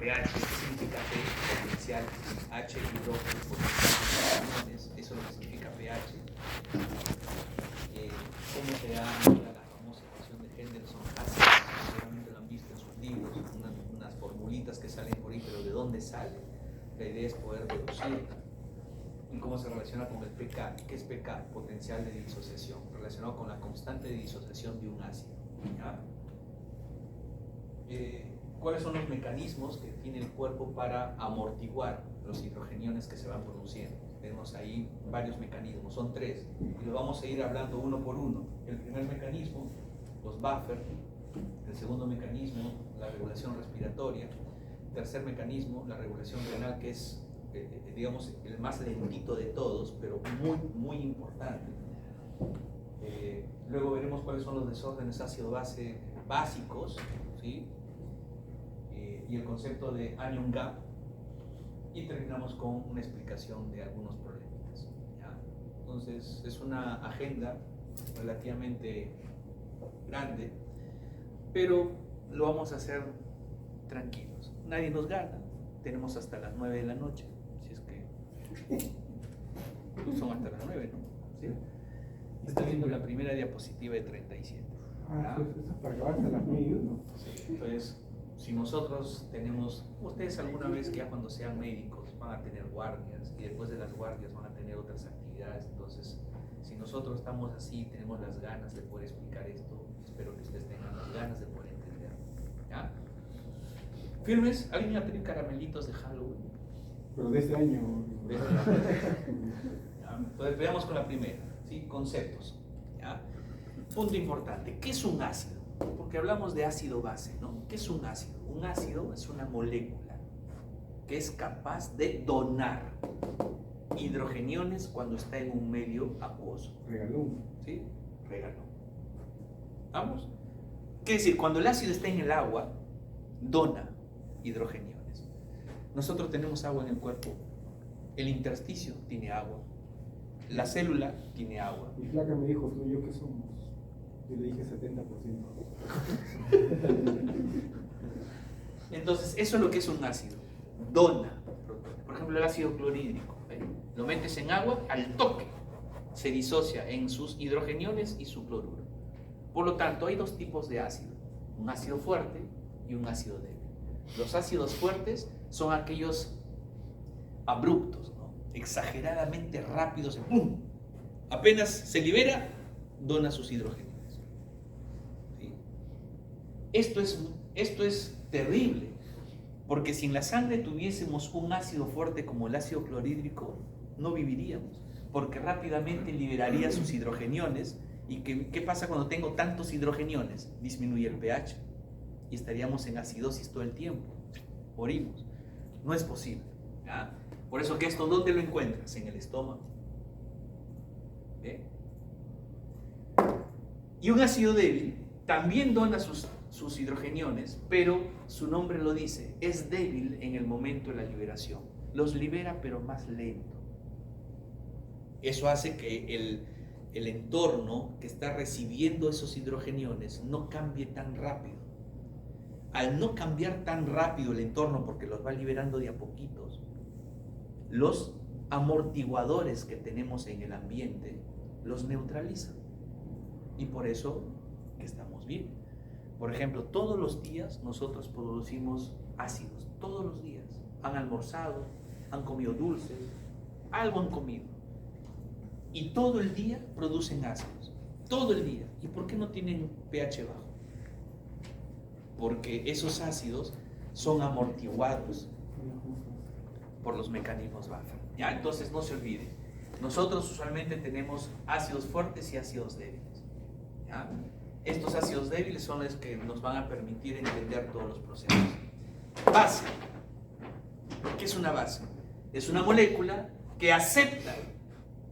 pH. ¿Qué significa P? Potencial. H, hidrógeno, potencial. Eso es lo que significa pH. ¿Cómo se da la famosa ecuación de Henderson-Hasselbalch? Seguramente lo han visto en sus libros, unas formulitas que salen por ahí, pero ¿de dónde sale? La idea es poder deducirla. ¿Y cómo se relaciona con el pK? ¿Qué es pK? Potencial de disociación, relacionado con la constante de disociación de un ácido. ¿Ya? ¿Cuáles son los mecanismos que tiene el cuerpo para amortiguar los hidrogeniones que se van produciendo? Tenemos ahí varios mecanismos, son 3, y los vamos a ir hablando uno por uno. El primer mecanismo, los buffer. El segundo mecanismo, la regulación respiratoria. Tercer mecanismo, la regulación renal, que es, digamos, el más lentito de todos, pero muy, muy importante. Luego veremos cuáles son los desórdenes ácido-base básicos, ¿sí? Y el concepto de anion gap, y terminamos con una explicación de algunos problemas, ¿ya? Entonces es una agenda relativamente grande, pero lo vamos a hacer tranquilos. Nadie nos gana, tenemos hasta las 9 de la noche, si es que son hasta las 9, ¿no? ¿Sí? Está viendo la primera diapositiva de 37. Ah, eso es para acabar hasta las 9:01. Sí, entonces, si nosotros tenemos, ustedes alguna vez que ya cuando sean médicos van a tener guardias y después de las guardias van a tener otras actividades, entonces si nosotros estamos así, tenemos las ganas de poder explicar esto, espero que ustedes tengan las ganas de poder entenderlo, ¿ya? ¿Firmes? ¿Alguien va a pedir caramelitos de Halloween? Pero de este año. De este año. ¿Ya? Entonces veamos con la primera, ¿sí? Conceptos, ¿ya? Punto importante, ¿qué es un ácido? Porque hablamos de ácido base, ¿no? ¿Qué es un ácido? Un ácido es una molécula que es capaz de donar hidrogeniones cuando está en un medio acuoso. Regalón. ¿Sí? Regalón. ¿Vamos? ¿Qué decir? Cuando el ácido está en el agua, dona hidrogeniones. Nosotros tenemos agua en el cuerpo. El intersticio tiene agua. La célula tiene agua. Mi flaca me dijo, tú y yo, ¿qué somos? Yo le dije 70%. Entonces, eso es lo que es un ácido. Dona protones. Por ejemplo, el ácido clorhídrico. Lo metes en agua, al toque se disocia en sus hidrogeniones y su cloruro. Por lo tanto, hay dos tipos de ácido. Un ácido fuerte y un ácido débil. Los ácidos fuertes son aquellos abruptos, ¿no? Exageradamente rápidos. ¡Pum! Apenas se libera, dona sus hidrogeniones. ¿Sí? Esto es terrible, porque si en la sangre tuviésemos un ácido fuerte como el ácido clorhídrico, no viviríamos, porque rápidamente liberaría sus hidrogeniones. ¿Y qué pasa cuando tengo tantos hidrogeniones? Disminuye el pH y estaríamos en acidosis todo el tiempo, morimos. No es posible, ¿ya? Por eso que esto, ¿dónde lo encuentras? En el estómago. ¿Ve? Y un ácido débil también dona sus hidrogeniones, pero su nombre lo dice, es débil en el momento de la liberación. Los libera, pero más lento. Eso hace que el entorno que está recibiendo esos hidrogeniones no cambie tan rápido. Al no cambiar tan rápido el entorno, porque los va liberando de a poquitos, los amortiguadores que tenemos en el ambiente los neutralizan. Y por eso que estamos bien. Por ejemplo, todos los días nosotros producimos ácidos, todos los días. Han almorzado, han comido dulces, algo han comido. Y todo el día producen ácidos, todo el día. ¿Y por qué no tienen pH bajo? Porque esos ácidos son amortiguados por los mecanismos buffer. ¿Ya? Entonces no se olvide, nosotros usualmente tenemos ácidos fuertes y ácidos débiles. ¿Ya? Estos ácidos débiles son los que nos van a permitir entender todos los procesos. Base. ¿Qué es una base? Es una molécula que acepta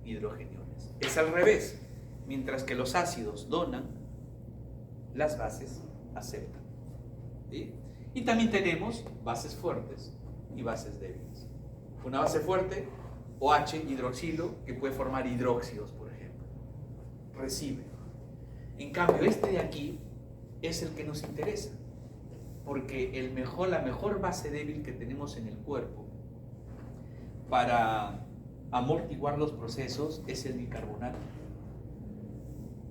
hidrogeniones. Es al revés. Mientras que los ácidos donan, las bases aceptan. ¿Sí? Y también tenemos bases fuertes y bases débiles. Una base fuerte, OH, hidroxilo, que puede formar hidróxidos, por ejemplo. Recibe. En cambio, este de aquí es el que nos interesa. Porque la mejor base débil que tenemos en el cuerpo para amortiguar los procesos es el bicarbonato.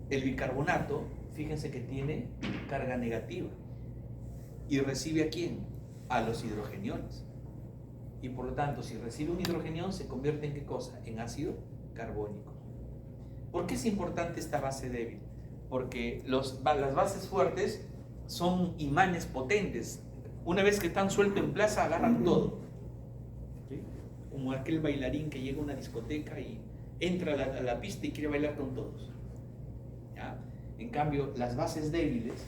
El bicarbonato, fíjense que tiene carga negativa. ¿Y recibe a quién? A los hidrogeniones. Y por lo tanto, si recibe un hidrogenión, se convierte en ¿qué cosa? En ácido carbónico. ¿Por qué es importante esta base débil? Porque las bases fuertes son imanes potentes. Una vez que están sueltos en plaza, agarran todo. ¿Sí? Como aquel bailarín que llega a una discoteca y entra a la pista y quiere bailar con todos. ¿Ya? En cambio, las bases débiles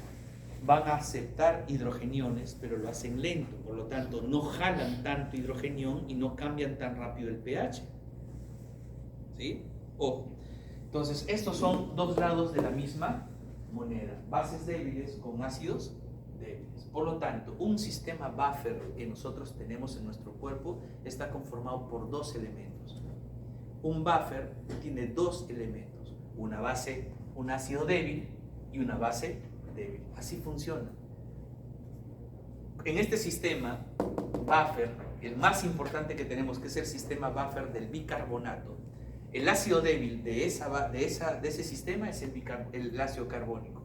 van a aceptar hidrogeniones, pero lo hacen lento. Por lo tanto, no jalan tanto hidrogenión y no cambian tan rápido el pH. ¿Sí? Ojo. Entonces, estos son dos lados de la misma moneda. Bases débiles con ácidos débiles. Por lo tanto, un sistema buffer que nosotros tenemos en nuestro cuerpo está conformado por dos elementos. Un buffer tiene dos elementos. Una base, un ácido débil y una base débil. Así funciona. En este sistema buffer, el más importante que tenemos, que es el sistema buffer del bicarbonato, el ácido débil de ese sistema es el ácido carbónico.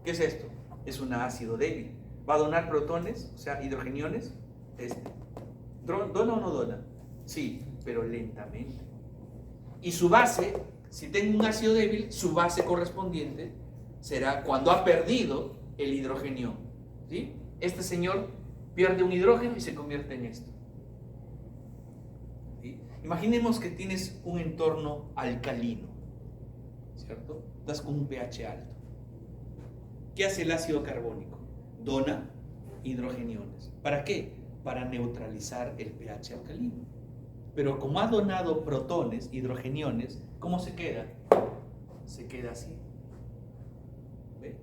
¿Qué es esto? Es un ácido débil. ¿Va a donar protones, o sea, hidrogeniones? ¿Dona o no dona? Sí, pero lentamente. Y su base, si tengo un ácido débil, su base correspondiente será cuando ha perdido el hidrogenión. ¿Sí? Este señor pierde un hidrógeno y se convierte en esto. ¿Sí? Imaginemos que tienes un entorno alcalino, ¿cierto? Estás con un pH alto. ¿Qué hace el ácido carbónico? Dona hidrogeniones. ¿Para qué? Para neutralizar el pH alcalino. Pero como ha donado protones, hidrogeniones, ¿cómo se queda? Se queda así. ¿Ve?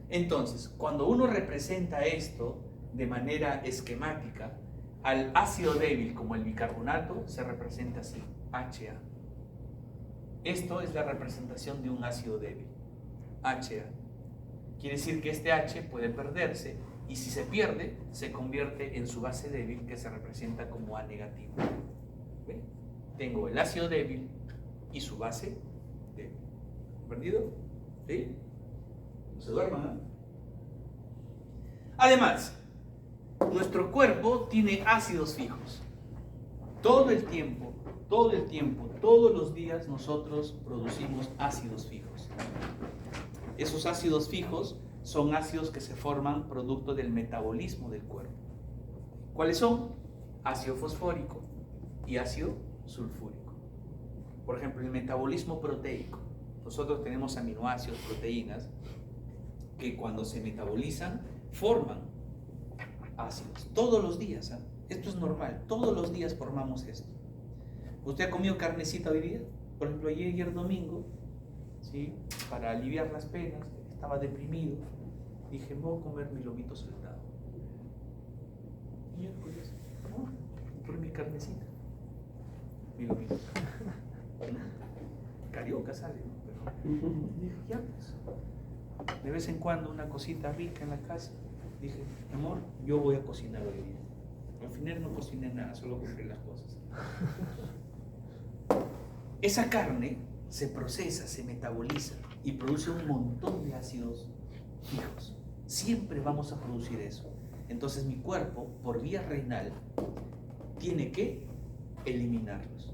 Entonces, cuando uno representa esto de manera esquemática, al ácido débil como el bicarbonato se representa así, HA. Esto es la representación de un ácido débil, HA. Quiere decir que este H puede perderse y si se pierde, se convierte en su base débil que se representa como A negativo. ¿Ve? Tengo el ácido débil y su base débil. ¿Comprendido? ¿Sí? No se duerman, ¿eh? Además, nuestro cuerpo tiene ácidos fijos. Todo el tiempo, todos los días nosotros producimos ácidos fijos. Esos ácidos fijos son ácidos que se forman producto del metabolismo del cuerpo. ¿Cuáles son? Ácido fosfórico y ácido sulfúrico. Por ejemplo, el metabolismo proteico. Nosotros tenemos aminoácidos, proteínas, que cuando se metabolizan forman ácidos. Todos los días, ¿eh? Esto es normal, todos los días formamos esto. ¿Usted ha comido carnecita hoy día? Por ejemplo, ayer domingo, ¿sí? Para aliviar las penas, estaba deprimido, dije, voy a comer mi lomito saltado. Y yo, pues, por mi carnecita, mi lomito. Carioca sale, ¿no? Pero dije, ya pues, de vez en cuando una cosita rica en la casa. Dije, amor, yo voy a cocinar hoy día. Al final no cociné nada, solo compré las cosas. Esa carne se procesa, se metaboliza y produce un montón de ácidos fijos. Siempre vamos a producir eso. Entonces mi cuerpo, por vía renal, tiene que eliminarlos.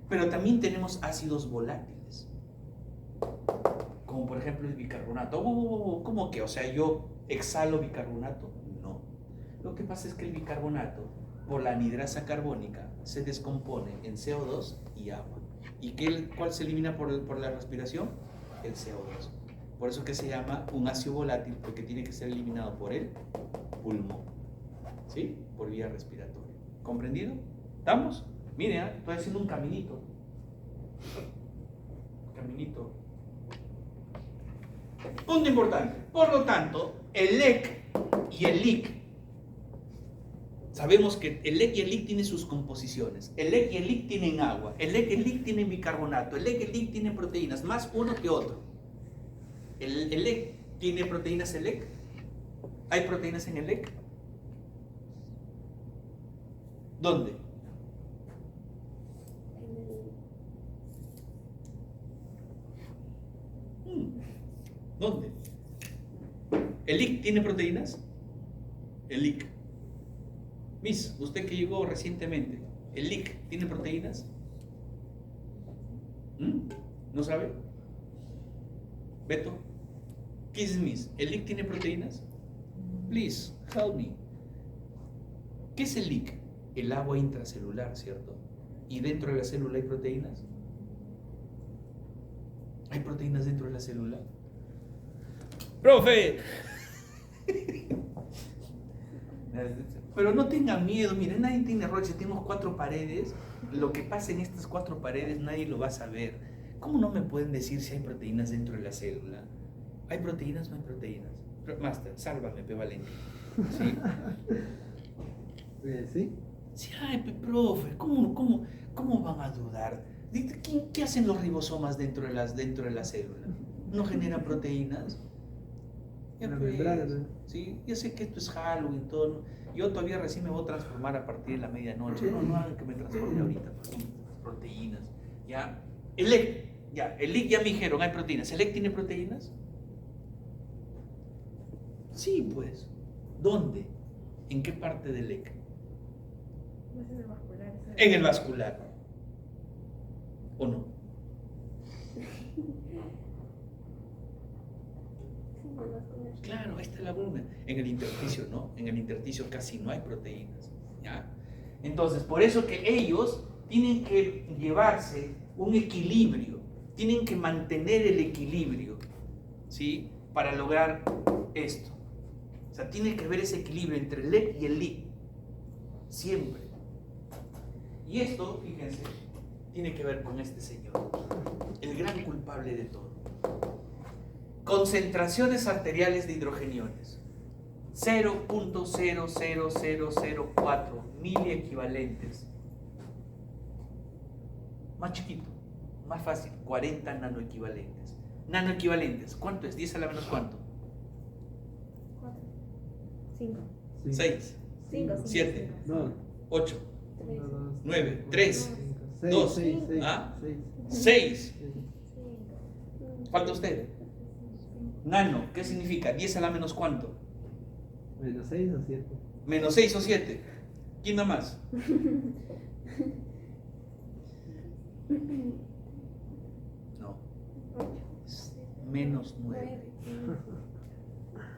Pero también tenemos ácidos volátiles, como por ejemplo el bicarbonato. ¿Cómo que? O sea, ¿yo exhalo bicarbonato? No. Lo que pasa es que el bicarbonato, por la anhidrasa carbónica, se descompone en CO2 y agua. ¿Y cuál se elimina por la respiración? El CO2. Por eso que se llama un ácido volátil, porque tiene que ser eliminado por el pulmón, ¿sí? Por vía respiratoria. ¿Comprendido? ¿Estamos? Miren, estoy haciendo un caminito. Caminito. Punto importante. Por lo tanto, el LEC y el LIC. Sabemos que el LEC y el LIC tienen sus composiciones. El LEC y el LIC tienen agua. El LEC y el LIC tienen bicarbonato. El LEC y el LIC tienen proteínas, más uno que otro. El LEC tiene proteínas LEC. ¿Hay proteínas en el LEC? ¿Dónde? ¿Dónde? ¿El LIC tiene proteínas? El LIC. Miss, usted que llegó recientemente, ¿el LIC tiene proteínas? ¿No sabe? Beto, ¿qué es Miss? ¿El LIC tiene proteínas? Please, help me. ¿Qué es el LIC? El agua intracelular, ¿cierto? ¿Y dentro de la célula hay proteínas? ¿Hay proteínas dentro de la célula? ¡Profe! Pero no tenga miedo, miren, nadie tiene roche, tenemos 4 paredes. Lo que pasa en estas 4 paredes nadie lo va a saber. ¿Cómo no me pueden decir si hay proteínas dentro de la célula? ¿Hay proteínas o no hay proteínas? Master, sálvame, pe Valente. ¿Sí? ¿Sí? Sí, ay, profe, ¿cómo van a dudar? ¿Qué hacen los ribosomas dentro de la célula? ¿No generan proteínas? Ya Una pues, membrana, ¿no? sí, yo sé que esto es Halloween, todo. Yo todavía recién me voy a transformar a partir de la medianoche. No hagan que me transforme ahorita, pues son proteínas. ¿Ya? El LIC ya me dijeron, hay proteínas. ¿El LIC tiene proteínas? Sí, pues. ¿Dónde? ¿En qué parte del LIC? En el vascular. En el vascular. ¿O no? Claro, ahí está la laguna. En el intersticio no, en el intersticio casi no hay proteínas. ¿Ya? Entonces, por eso que ellos tienen que llevarse un equilibrio, tienen que mantener el equilibrio, ¿sí? Para lograr esto. O sea, tiene que haber ese equilibrio entre el LEC y el LIC, siempre. Y esto, fíjense, tiene que ver con este señor, el gran culpable de todo. Concentraciones arteriales de hidrogeniones, 0.00004 miliequivalentes. Más chiquito, más fácil, 40 nanoequivalentes. Nanoequivalentes, ¿cuánto es? 10 a la menos ¿cuánto? 4, 5, 6, 5, 7, No. 8, 3, 9, 3, 2, 6, ¿ah? 6. Falta usted. Nano, ¿qué significa? 10 a la menos ¿cuánto? Menos 6 o 7. Menos 6 o 7. ¿Quién da más? No. Menos 9.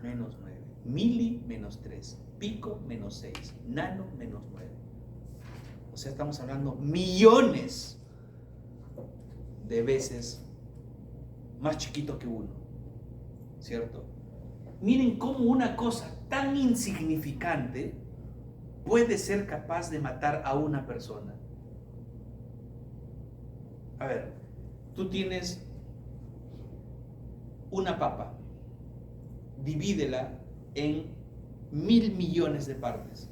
Menos 9. Mili menos 3. Pico menos 6. Nano menos 9. O sea, estamos hablando millones de veces más chiquito que uno. ¿Cierto? Miren cómo una cosa tan insignificante puede ser capaz de matar a una persona. A ver, tú tienes una papa, divídela en 1000 millones de partes.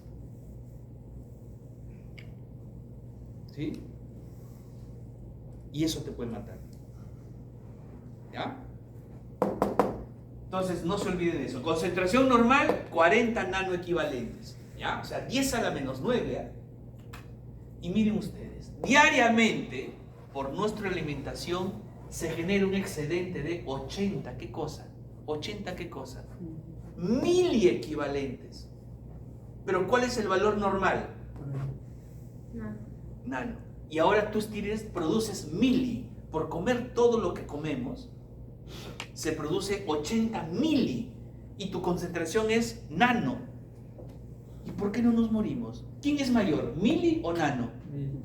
¿Sí? Y eso te puede matar. ¿Ya? Entonces, no se olviden de eso. Concentración normal, 40 nanoequivalentes. ¿Ya? O sea, 10 a la menos 9. ¿Ya? Y miren ustedes, diariamente, por nuestra alimentación, se genera un excedente de 80, ¿qué cosa? 80, ¿qué cosa? Miliequivalentes. Pero ¿cuál es el valor normal? Nano. Y ahora tú produces mili. Por comer todo lo que comemos, se produce 80 mili. Y tu concentración es nano. ¿Y por qué no nos morimos? ¿Quién es mayor, mili o nano?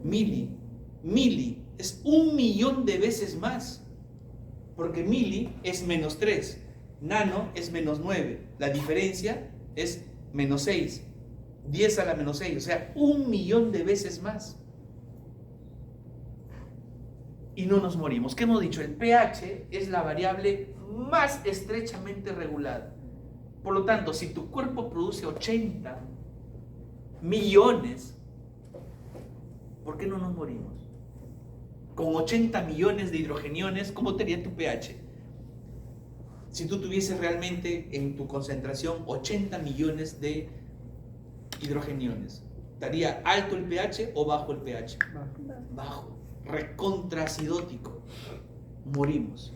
Mili. Mili es 1.000.000 de veces más. Porque mili es menos 3. Nano es menos 9. La diferencia es menos 6. 10 a la menos 6. O sea, 1.000.000 de veces más. Y no nos morimos. ¿Qué hemos dicho? El pH es la variable más estrechamente regulada. Por lo tanto, si tu cuerpo produce 80 millones, ¿por qué no nos morimos? Con 80 millones de hidrogeniones, ¿cómo sería tu pH? Si tú tuvieses realmente en tu concentración 80 millones de hidrogeniones, ¿estaría alto el pH o bajo el pH? Bajo, recontracidótico. Morimos.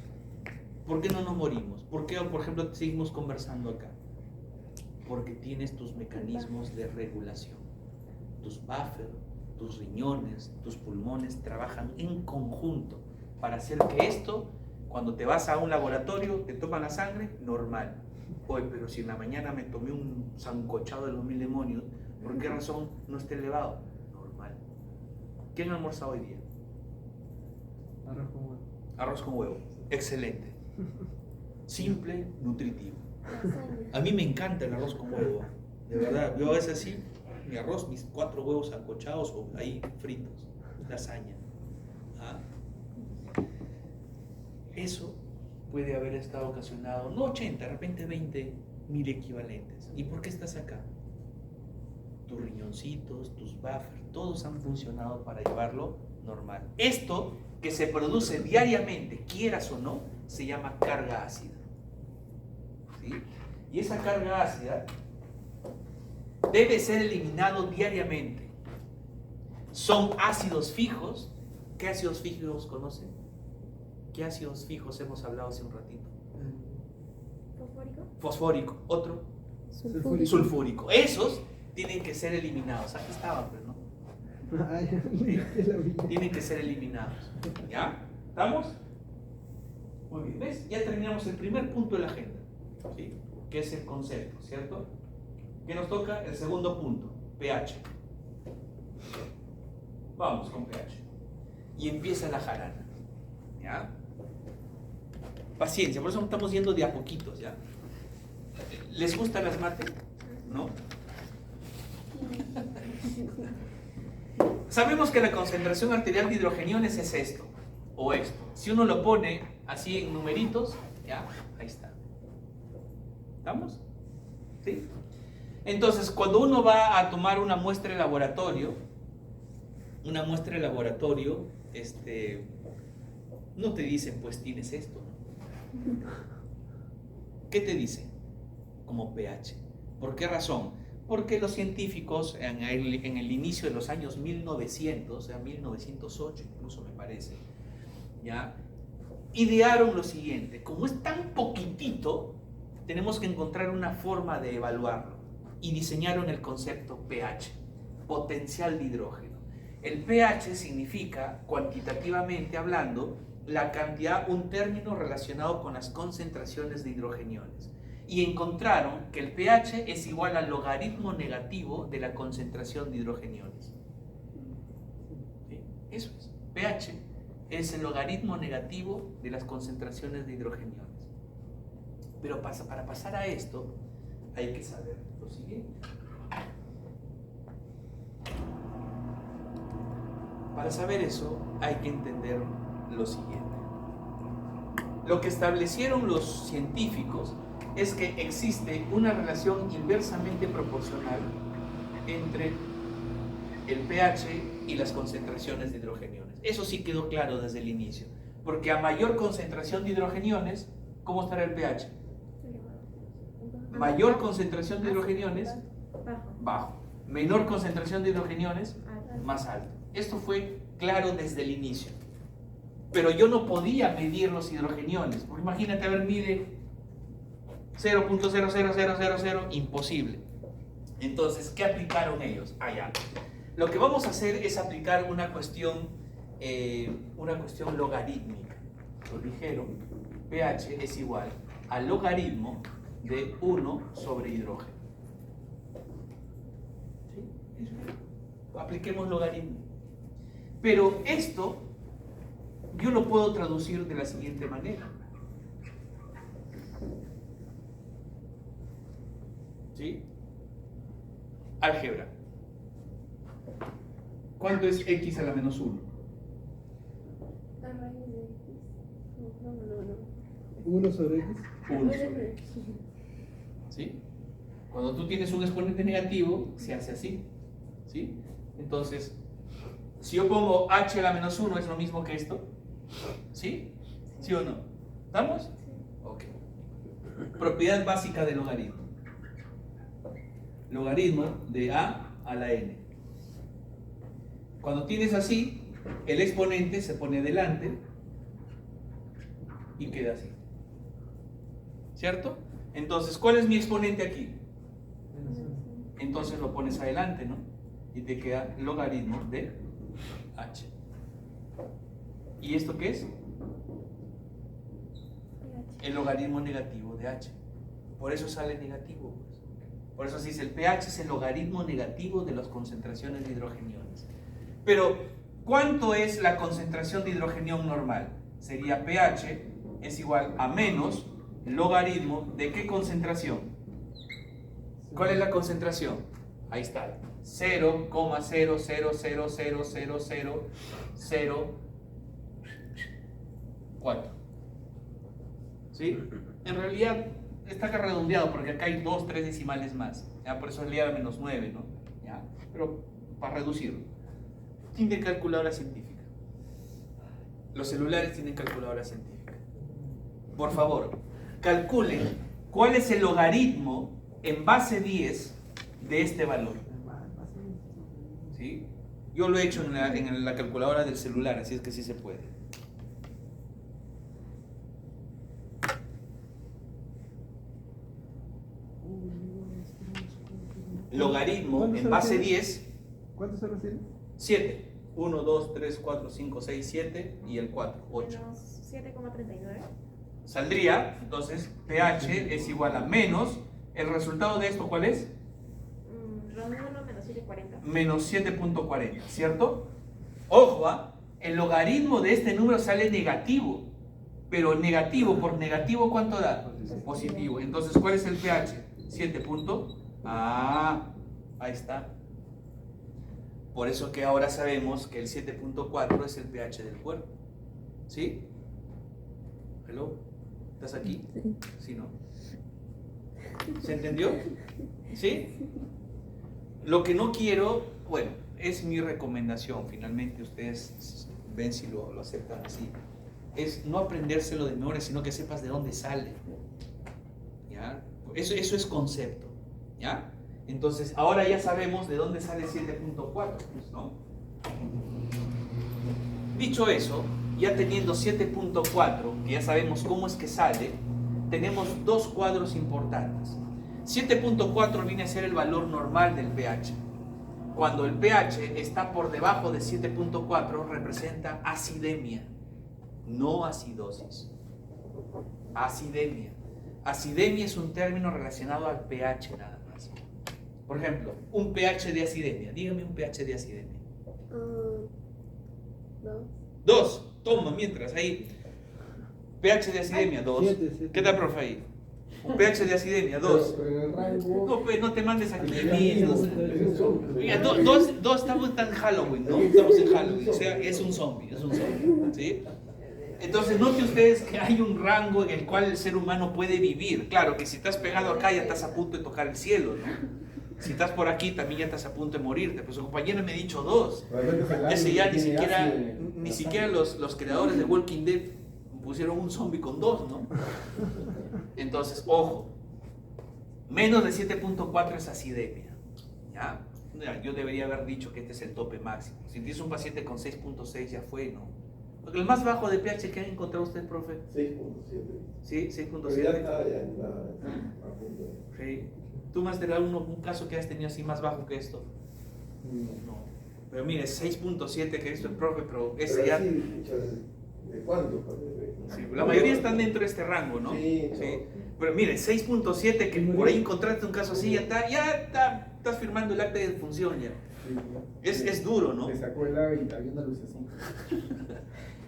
¿Por qué no nos morimos? ¿Por qué, por ejemplo, seguimos conversando acá? Porque tienes tus mecanismos de regulación. Tus buffers, tus riñones, tus pulmones trabajan en conjunto para hacer que esto, cuando te vas a un laboratorio, te toman la sangre, normal. Oye, pero si en la mañana me tomé un sancochado de los 1000 demonios, ¿por qué razón no está elevado? Normal. ¿Qué han almorzado hoy día? Arroz con huevo. Arroz con huevo. Excelente. Simple, nutritivo. A mí me encanta el arroz con huevo. De verdad, yo a veces así, mi arroz, mis 4 huevos sancochados o ahí fritos, lasaña. ¿Ah? Eso puede haber estado ocasionado, no 80, de repente 20.000 equivalentes. ¿Y por qué estás acá? Tus riñoncitos, tus buffers, todos han funcionado para llevarlo normal. Esto que se produce diariamente, quieras o no, se llama carga ácida. ¿Sí? Y esa carga ácida debe ser eliminado diariamente. Son ácidos fijos. ¿Qué ácidos fijos conocen? ¿Qué ácidos fijos hemos hablado hace un ratito? ¿Fosfórico? Fosfórico. Otro, Sulfúrico. sulfúrico. Esos tienen que ser eliminados. Aquí estaban, pero no. Ay, la vi. Tienen que ser eliminados. ¿Ya? ¿Estamos? Muy bien. ¿Ves? Ya terminamos el primer punto de la agenda, ¿sí? Que es el concepto, ¿cierto? ¿Qué nos toca? El segundo punto, pH. Vamos con pH. Y empieza la jarana. ¿Ya? Paciencia, por eso estamos yendo de a poquitos, ¿ya? ¿Les gustan las mates? ¿No? Sabemos que la concentración arterial de hidrogeniones es esto, o esto. Si uno lo pone así en numeritos, ya, ahí está. ¿Estamos? ¿Sí? Entonces, cuando uno va a tomar una muestra de laboratorio, no te dicen, pues tienes esto, ¿no? ¿Qué te dicen? Como pH. ¿Por qué razón? Porque los científicos en el inicio de los años 1900, o sea, 1908 incluso me parece, ¿ya? Idearon lo siguiente: como es tan poquitito, tenemos que encontrar una forma de evaluarlo, y diseñaron el concepto pH, potencial de hidrógeno. El pH significa, cuantitativamente hablando, la cantidad, un término relacionado con las concentraciones de hidrogeniones. Y encontraron que el pH es igual al logaritmo negativo de la concentración de hidrogeniones. ¿Sí? Eso es. pH es el logaritmo negativo de las concentraciones de hidrogeniones. Pero para pasar a esto, hay que saber lo siguiente. Para saber eso, hay que entender lo siguiente. Lo que establecieron los científicos es que existe una relación inversamente proporcional entre el pH y las concentraciones de hidrogeniones. Eso sí quedó claro desde el inicio, porque a mayor concentración de hidrogeniones, ¿cómo estará el pH? Mayor concentración de hidrogeniones, bajo. Menor concentración de hidrogeniones, más alto. Esto fue claro desde el inicio. Pero yo no podía medir los hidrogeniones, porque imagínate, a ver, mide 0.00000, imposible. Entonces, ¿qué aplicaron ellos? Allá. Lo que vamos a hacer es aplicar una cuestión logarítmica. Lo dijeron, pH es igual al logaritmo de 1 sobre hidrógeno. ¿Sí? Apliquemos logaritmo. Pero esto yo lo puedo traducir de la siguiente manera. ¿Sí? Álgebra. ¿Cuánto es x a la menos 1? La raíz de X. No. 1 sobre X. 1 sobre x. ¿Sí? Cuando tú tienes un exponente negativo, se hace así. ¿Sí? Entonces, si yo pongo h a la menos 1, ¿es lo mismo que esto? ¿Sí? ¿Sí o no? ¿Estamos? Sí. Ok. Propiedad básica del logaritmo. Logaritmo de a la n. Cuando tienes así, el exponente se pone delante y queda así. ¿Cierto? Entonces, ¿cuál es mi exponente aquí? Entonces lo pones adelante, ¿no? Y te queda logaritmo de h. ¿Y esto qué es? El logaritmo negativo de h. Por eso sale negativo, pues. Por eso se dice el pH es el logaritmo negativo de las concentraciones de hidrogeniones. Pero, ¿cuánto es la concentración de hidrogenión normal? Sería pH es igual a menos logaritmo de ¿qué concentración? ¿Cuál es la concentración? Ahí está. 0,0000004. ¿Sí? En realidad está acá redondeado porque acá hay 2, 3 decimales más. ¿Ya? Por eso es liado a menos 9, ¿no? ¿Ya? Pero para reducirlo. Tienen calculadora científica. Los celulares tienen calculadora científica. Por favor, calculen cuál es el logaritmo en base 10 de este valor. ¿Sí? Yo lo he hecho en la calculadora del celular, así es que sí se puede. Logaritmo en base 10. ¿Cuántos ceros tiene? 7. 1, 2, 3, 4, 5, 6, 7 y el 4, 8. Menos 7,39. Saldría, entonces, pH es igual a menos, ¿el resultado de esto cuál es? Redondéalo menos 7,40. Menos 7.40, ¿cierto? Ojo, el logaritmo de este número sale negativo, pero negativo por negativo, ¿cuánto da? Positivo. Entonces, ¿cuál es el pH? 7. Ahí está. Por eso que ahora sabemos que el 7.4 es el pH del cuerpo. ¿Sí? ¿Hello? ¿Estás aquí? Sí, ¿no? ¿Se entendió? ¿Sí? Lo que no quiero, bueno, es mi recomendación, finalmente ustedes ven si lo aceptan así, es no aprendérselo de memoria, sino que sepas de dónde sale. ¿Ya? Eso es concepto. ¿Ya? Entonces, ahora ya sabemos de dónde sale 7.4, ¿no? Dicho eso, ya teniendo 7.4, que ya sabemos cómo es que sale, tenemos dos cuadros importantes. 7.4 viene a ser el valor normal del pH. Cuando el pH está por debajo de 7.4 representa acidemia, no acidosis. Acidemia. Acidemia es un término relacionado al pH nada más. Por ejemplo, un pH de acidemia. Dígame un pH de acidemia. 2. Toma, mientras, ahí. pH de acidemia, 2. ¿Qué tal, profe, ahí? Un pH de acidemia, 2. No, pues, no te mandes aquí. Mira, 2 estamos en Halloween, ¿no? Estamos en Halloween, o sea, es un zombie, ¿sí? Entonces, note ustedes que hay un rango en el cual el ser humano puede vivir. Claro que si estás pegado acá ya estás a punto de tocar el cielo, ¿no? Si estás por aquí también ya estás a punto de morirte. Pues su compañero me ha dicho 2. Ese ya ni siquiera los creadores de Walking Dead pusieron un zombie con 2, ¿no? Entonces, ojo. Menos de 7.4 es acidemia. ¿Ya? Yo debería haber dicho que este es el tope máximo. Si tienes un paciente con 6.6 ya fue, ¿no? Porque el más bajo de pH que han encontrado usted, profe. 6.7. Sí, 6.7. Sí. ¿Tú, Master, un caso que has tenido así más bajo que esto? No. Pero mire, 6.7 que esto es profe, pero ese ya... ¿De cuánto? Sí, la mayoría están dentro de este rango, ¿no? Sí. Pero mire, 6.7 que por ahí encontraste un caso así, ya estás firmando el acta de defunción ya. Es duro, ¿no? Le sacó el ave y había una lucecita.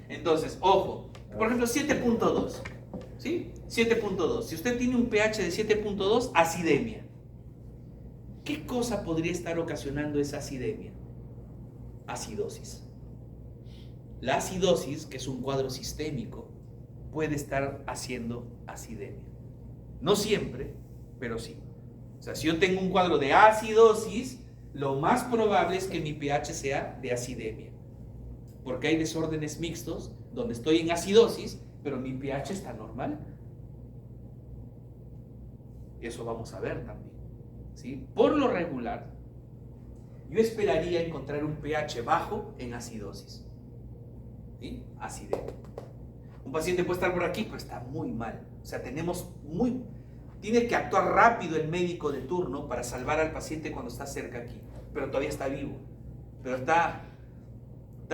Entonces, ojo, por ejemplo, 7.2, ¿sí? 7.2. Si usted tiene un pH de 7.2, acidemia. ¿Qué cosa podría estar ocasionando esa acidemia? Acidosis. La acidosis, que es un cuadro sistémico, puede estar haciendo acidemia. No siempre, pero sí. O sea, si yo tengo un cuadro de acidosis, lo más probable es que mi pH sea de acidemia. Porque hay desórdenes mixtos donde estoy en acidosis, pero mi pH está normal. Eso vamos a ver también, ¿sí? Por lo regular, yo esperaría encontrar un pH bajo en acidosis, ¿sí? Acidemia. Un paciente puede estar por aquí, pero está muy mal. O sea, tiene que actuar rápido el médico de turno para salvar al paciente cuando está cerca aquí. Pero todavía está vivo. Pero está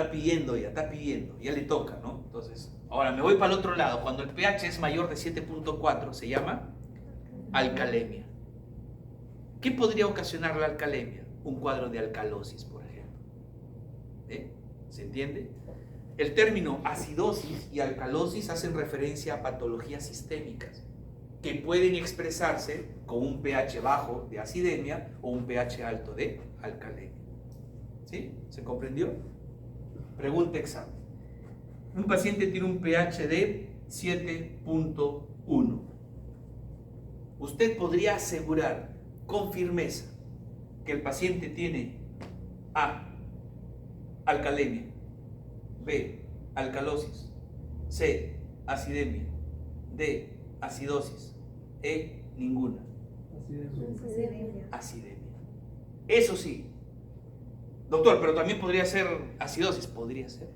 pidiendo, ya le toca, ¿no? Entonces, ahora me voy para el otro lado. Cuando el pH es mayor de 7.4, se llama alcalemia. ¿Qué podría ocasionar la alcalemia? Un cuadro de alcalosis, por ejemplo. ¿Se entiende? El término acidosis y alcalosis hacen referencia a patologías sistémicas que pueden expresarse con un pH bajo de acidemia o un pH alto de alcalemia. ¿Sí? ¿Se comprendió? Pregunta examen. Un paciente tiene un pH de 7.1. Usted podría asegurar con firmeza que el paciente tiene A, alcalemia, B, alcalosis, C, acidemia, D, acidosis, E, ninguna. Acidemia. Eso sí. Doctor, pero también podría ser acidosis. Podría ser.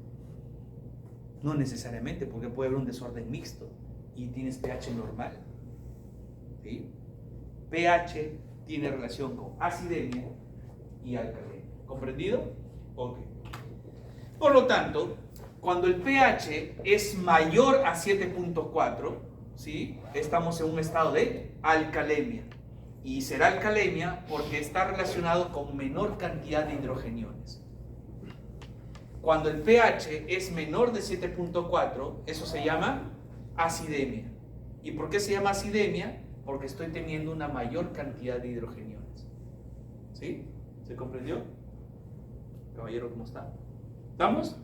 No necesariamente, porque puede haber un desorden mixto y tienes pH normal. ¿Sí? pH tiene relación con acidemia y alcalemia. ¿Comprendido? Ok. Por lo tanto, cuando el pH es mayor a 7.4, ¿sí? Estamos en un estado de alcalemia. Y será alcalemia porque está relacionado con menor cantidad de hidrogeniones. Cuando el pH es menor de 7.4, eso se llama acidemia. ¿Y por qué se llama acidemia? Porque estoy teniendo una mayor cantidad de hidrogeniones. ¿Sí? ¿Se comprendió? Caballero, ¿cómo está? ¿Estamos?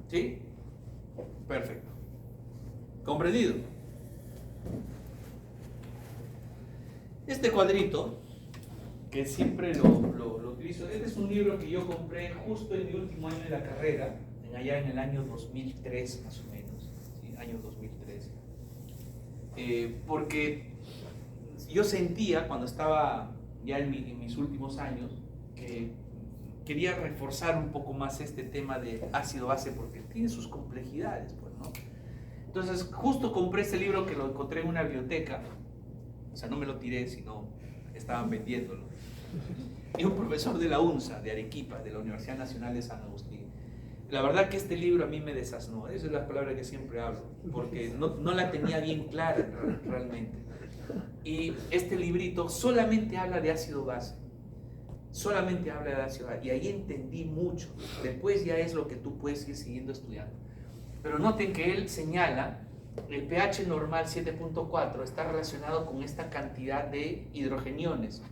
¿Sí? Perfecto. ¿Comprendido? Este cuadrito, que siempre lo utilizo, este es un libro que yo compré justo en mi último año de la carrera, allá en el año 2003 más o menos, ¿sí? Año 2003. Porque yo sentía cuando estaba ya en mis últimos años que quería reforzar un poco más este tema de ácido-base porque tiene sus complejidades, pues, ¿no? Entonces justo compré este libro que lo encontré en una biblioteca. O sea, no me lo tiré, sino estaban vendiéndolo. Y un profesor de la UNSA, de Arequipa, de la Universidad Nacional de San Agustín. La verdad que este libro a mí me desasnó. Esa es la palabra que siempre hablo, porque no la tenía bien clara realmente. Y este librito solamente habla de ácido base. Solamente habla de ácido base. Y ahí entendí mucho. Después ya es lo que tú puedes ir siguiendo estudiando. Pero noten que él señala el pH normal 7.4 está relacionado con esta cantidad de hidrogeniones.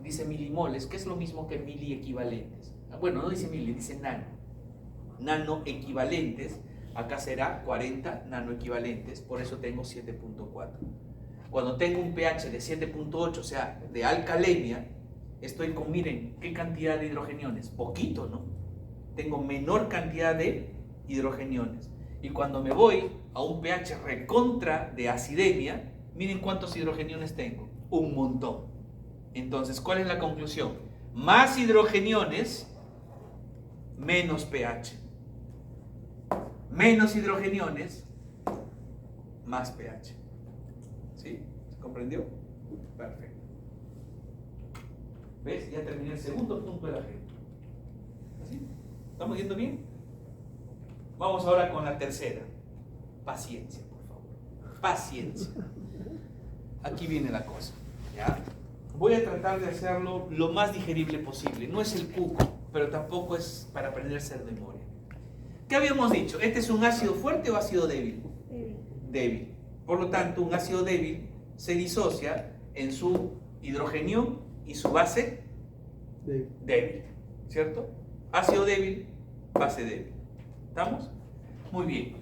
Dice milimoles, que es lo mismo que miliequivalentes. Bueno, no dice mili, dice nano. Nano equivalentes, acá será 40 nanoequivalentes, por eso tengo 7.4. Cuando tengo un pH de 7.8, o sea, de alcalemia, estoy con, miren, ¿qué cantidad de hidrogeniones? Poquito, ¿no? Tengo menor cantidad de hidrogeniones. Y cuando me voy a un pH recontra de acidemia, miren cuántos hidrogeniones tengo. Un montón. Entonces, ¿cuál es la conclusión? Más hidrogeniones, menos pH. Menos hidrogeniones, más pH. ¿Sí? ¿Se comprendió? Perfecto. ¿Ves? Ya terminé el segundo punto de la agenda. ¿Así? ¿Estamos yendo bien? Vamos ahora con la tercera. Paciencia, por favor. Paciencia. Aquí viene la cosa. ¿Ya? Voy a tratar de hacerlo lo más digerible posible. No es el cuco, pero tampoco es para aprenderse de memoria. ¿Qué habíamos dicho? ¿Este es un ácido fuerte o ácido débil? Débil. Por lo tanto, un ácido débil se disocia en su hidrogenión y su base débil. ¿Cierto? Ácido débil, base débil. ¿Estamos? Muy bien.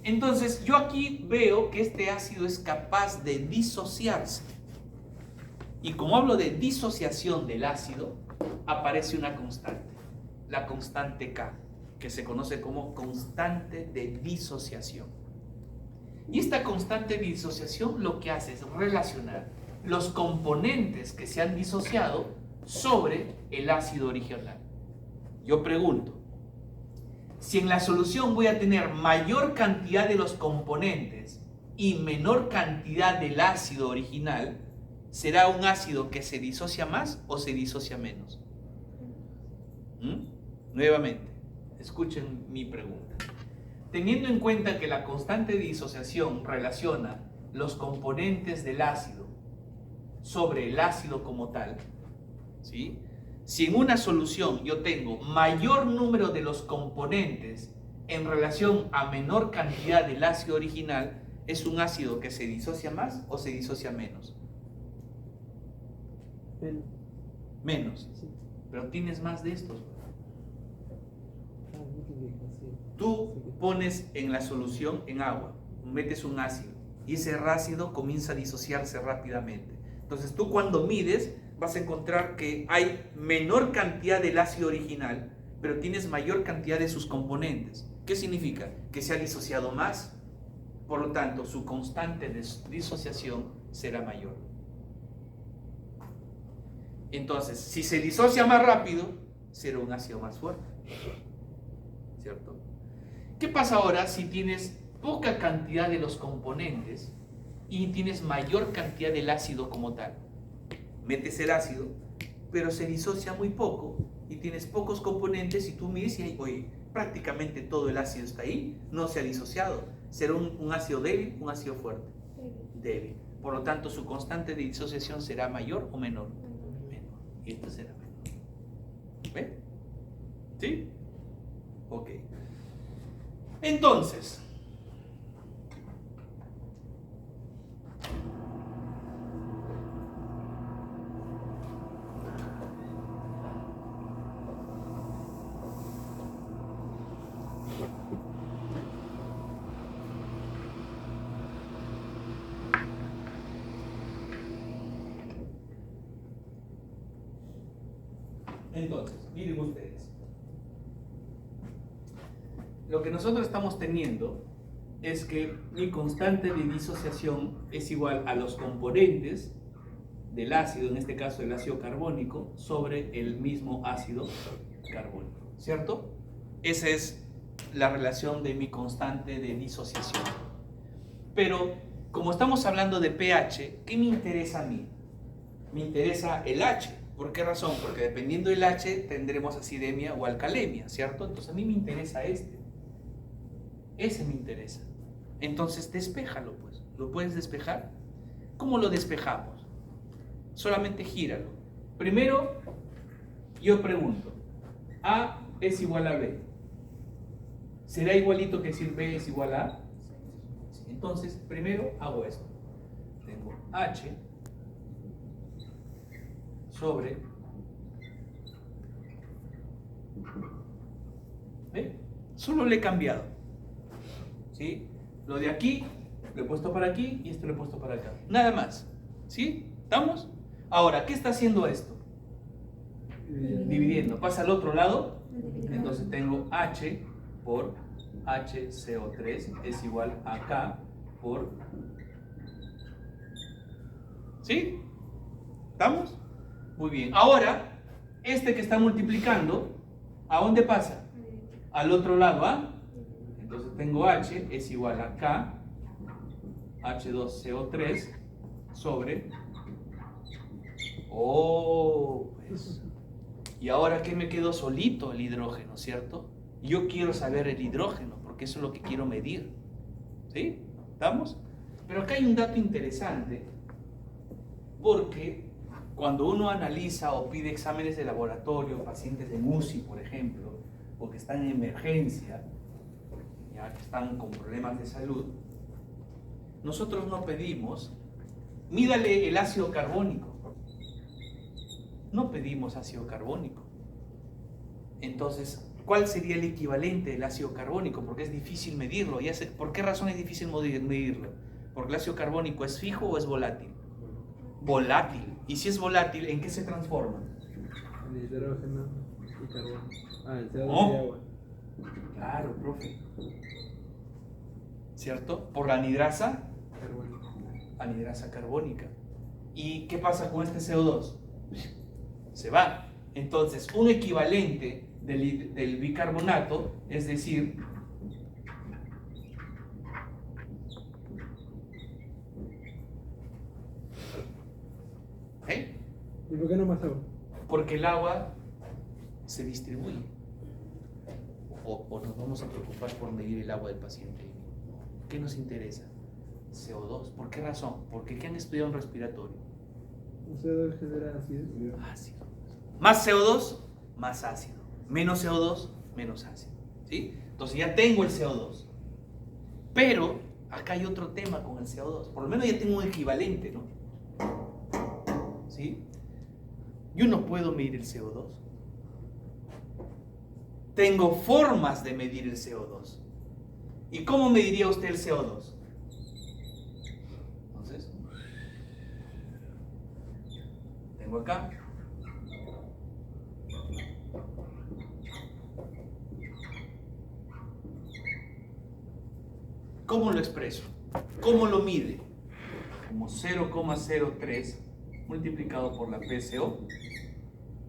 Entonces, yo aquí veo que este ácido es capaz de disociarse. Y como hablo de disociación del ácido, aparece una constante. La constante K, que se conoce como constante de disociación. Y esta constante de disociación lo que hace es relacionar los componentes que se han disociado sobre el ácido original. Yo pregunto, si en la solución voy a tener mayor cantidad de los componentes y menor cantidad del ácido original, ¿será un ácido que se disocia más o se disocia menos? Nuevamente, escuchen mi pregunta. Teniendo en cuenta que la constante de disociación relaciona los componentes del ácido sobre el ácido como tal, ¿sí? Si en una solución yo tengo mayor número de los componentes en relación a menor cantidad del ácido original, ¿es un ácido que se disocia más o se disocia menos? Menos. Pero tienes más de estos. Tú pones en la solución en agua, metes un ácido y ese ácido comienza a disociarse rápidamente. Entonces tú cuando mides vas a encontrar que hay menor cantidad del ácido original, pero tienes mayor cantidad de sus componentes. ¿Qué significa? Que se ha disociado más, por lo tanto su constante de disociación será mayor. Entonces, si se disocia más rápido, será un ácido más fuerte, ¿cierto? ¿Qué pasa ahora si tienes poca cantidad de los componentes y tienes mayor cantidad del ácido como tal? Metes el ácido, pero se disocia muy poco y tienes pocos componentes y tú mides y oye, prácticamente todo el ácido está ahí, no se ha disociado. ¿Será un ácido débil, un ácido fuerte? Débil. Por lo tanto, su constante de disociación será mayor o menor. Menor. Y esta será menor. ¿Ve? ¿Sí? Ok. Entonces, miren ustedes. Lo que nosotros estamos teniendo es que mi constante de disociación es igual a los componentes del ácido, en este caso el ácido carbónico, sobre el mismo ácido carbónico, ¿cierto? Esa es la relación de mi constante de disociación. Pero como estamos hablando de pH, ¿qué me interesa a mí? Me interesa el H. ¿Por qué razón? Porque dependiendo del H tendremos acidemia o alcalemia, ¿cierto? Entonces a mí me interesa este. Ese me interesa. Entonces despéjalo, pues. ¿Lo puedes despejar? ¿Cómo lo despejamos? Solamente gíralo. Primero, yo pregunto, A es igual a B. ¿Será igualito que decir B es igual a A? Entonces, primero hago esto. Tengo H sobre, ¿ve? Solo le he cambiado, ¿sí? Lo de aquí lo he puesto para aquí y esto lo he puesto para acá, nada más, ¿sí? ¿Estamos? Ahora, ¿qué está haciendo esto? Dividiendo. Pasa al otro lado, entonces tengo H por HCO3 es igual a K por, ¿sí? ¿Estamos? Muy bien. Ahora, este que está multiplicando, ¿a dónde pasa? Al otro lado, ¿ah? Entonces tengo H es igual a K, H2CO3 sobre, pues. Y ahora que me quedó solito el hidrógeno, ¿cierto? Yo quiero saber el hidrógeno, porque eso es lo que quiero medir. ¿Sí? ¿Estamos? Pero acá hay un dato interesante, porque cuando uno analiza o pide exámenes de laboratorio, pacientes de UCI, por ejemplo, o que están en emergencia, ya que están con problemas de salud, nosotros no pedimos, mídale el ácido carbónico. No pedimos ácido carbónico. Entonces, ¿cuál sería el equivalente del ácido carbónico? Porque es difícil medirlo. ¿Por qué razón es difícil medirlo? ¿Porque el ácido carbónico es fijo o es volátil? Volátil. Y si es volátil, ¿en qué se transforma? En hidrógeno y carbono. El CO2 Oh. y agua. Claro, profe. ¿Cierto? Por la anidrasa Carbónico. carbónica. ¿Y qué pasa con este CO2? Se va. Entonces, un equivalente del bicarbonato, es decir, ¿eh? ¿Y por qué no más agua? Porque el agua se distribuye. O nos vamos a preocupar por medir el agua del paciente. ¿Qué nos interesa? CO2. ¿Por qué razón? Porque ¿qué han estudiado en respiratorio? O sea, debe generar acidez. Ácido. Más CO2, más ácido. Menos CO2, menos ácido. ¿Sí? Entonces ya tengo el CO2. Pero acá hay otro tema con el CO2. Por lo menos ya tengo un equivalente, ¿no? ¿Sí? Yo no puedo medir el CO2. Tengo formas de medir el CO2. ¿Y cómo mediría usted el CO2? Entonces, tengo acá. ¿Cómo lo expreso? ¿Cómo lo mide? Como 0,03 multiplicado por la PCO,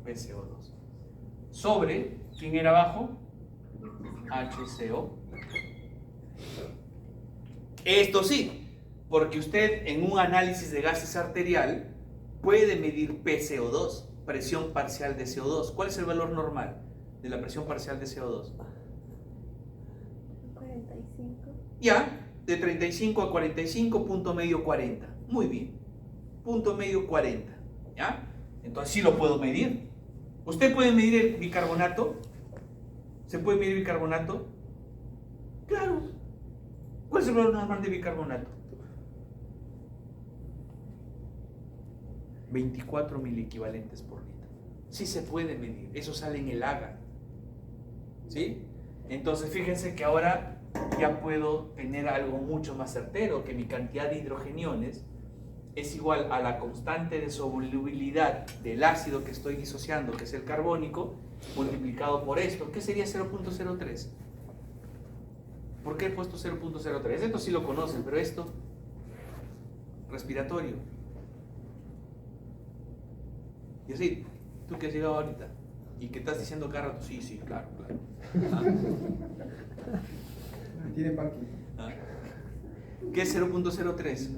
PCO2. Sobre, ¿quién era abajo? HCO. Esto sí, porque usted en un análisis de gases arterial puede medir PCO2, presión parcial de CO2. ¿Cuál es el valor normal de la presión parcial de CO2? 45. Ya, de 35 a 45, punto medio 40. Muy bien, punto medio 40. ¿Ya? Entonces sí lo puedo medir. ¿Usted puede medir el bicarbonato? ¿Se puede medir bicarbonato? Claro. ¿Cuál es el valor normal de bicarbonato? 24 miliequivalentes por litro. Sí se puede medir. Eso sale en el AGA. ¿Sí? Entonces fíjense que ahora ya puedo tener algo mucho más certero, que mi cantidad de hidrogeniones es igual a la constante de solubilidad del ácido que estoy disociando, que es el carbónico, multiplicado por esto. ¿Qué sería 0.03? ¿Por qué he puesto 0.03? Esto sí lo conocen, pero esto, respiratorio. Y así, tú que has llegado ahorita y que estás diciendo cada rato, sí, sí, claro, claro. Tiene parking. ¿Qué es 0.03?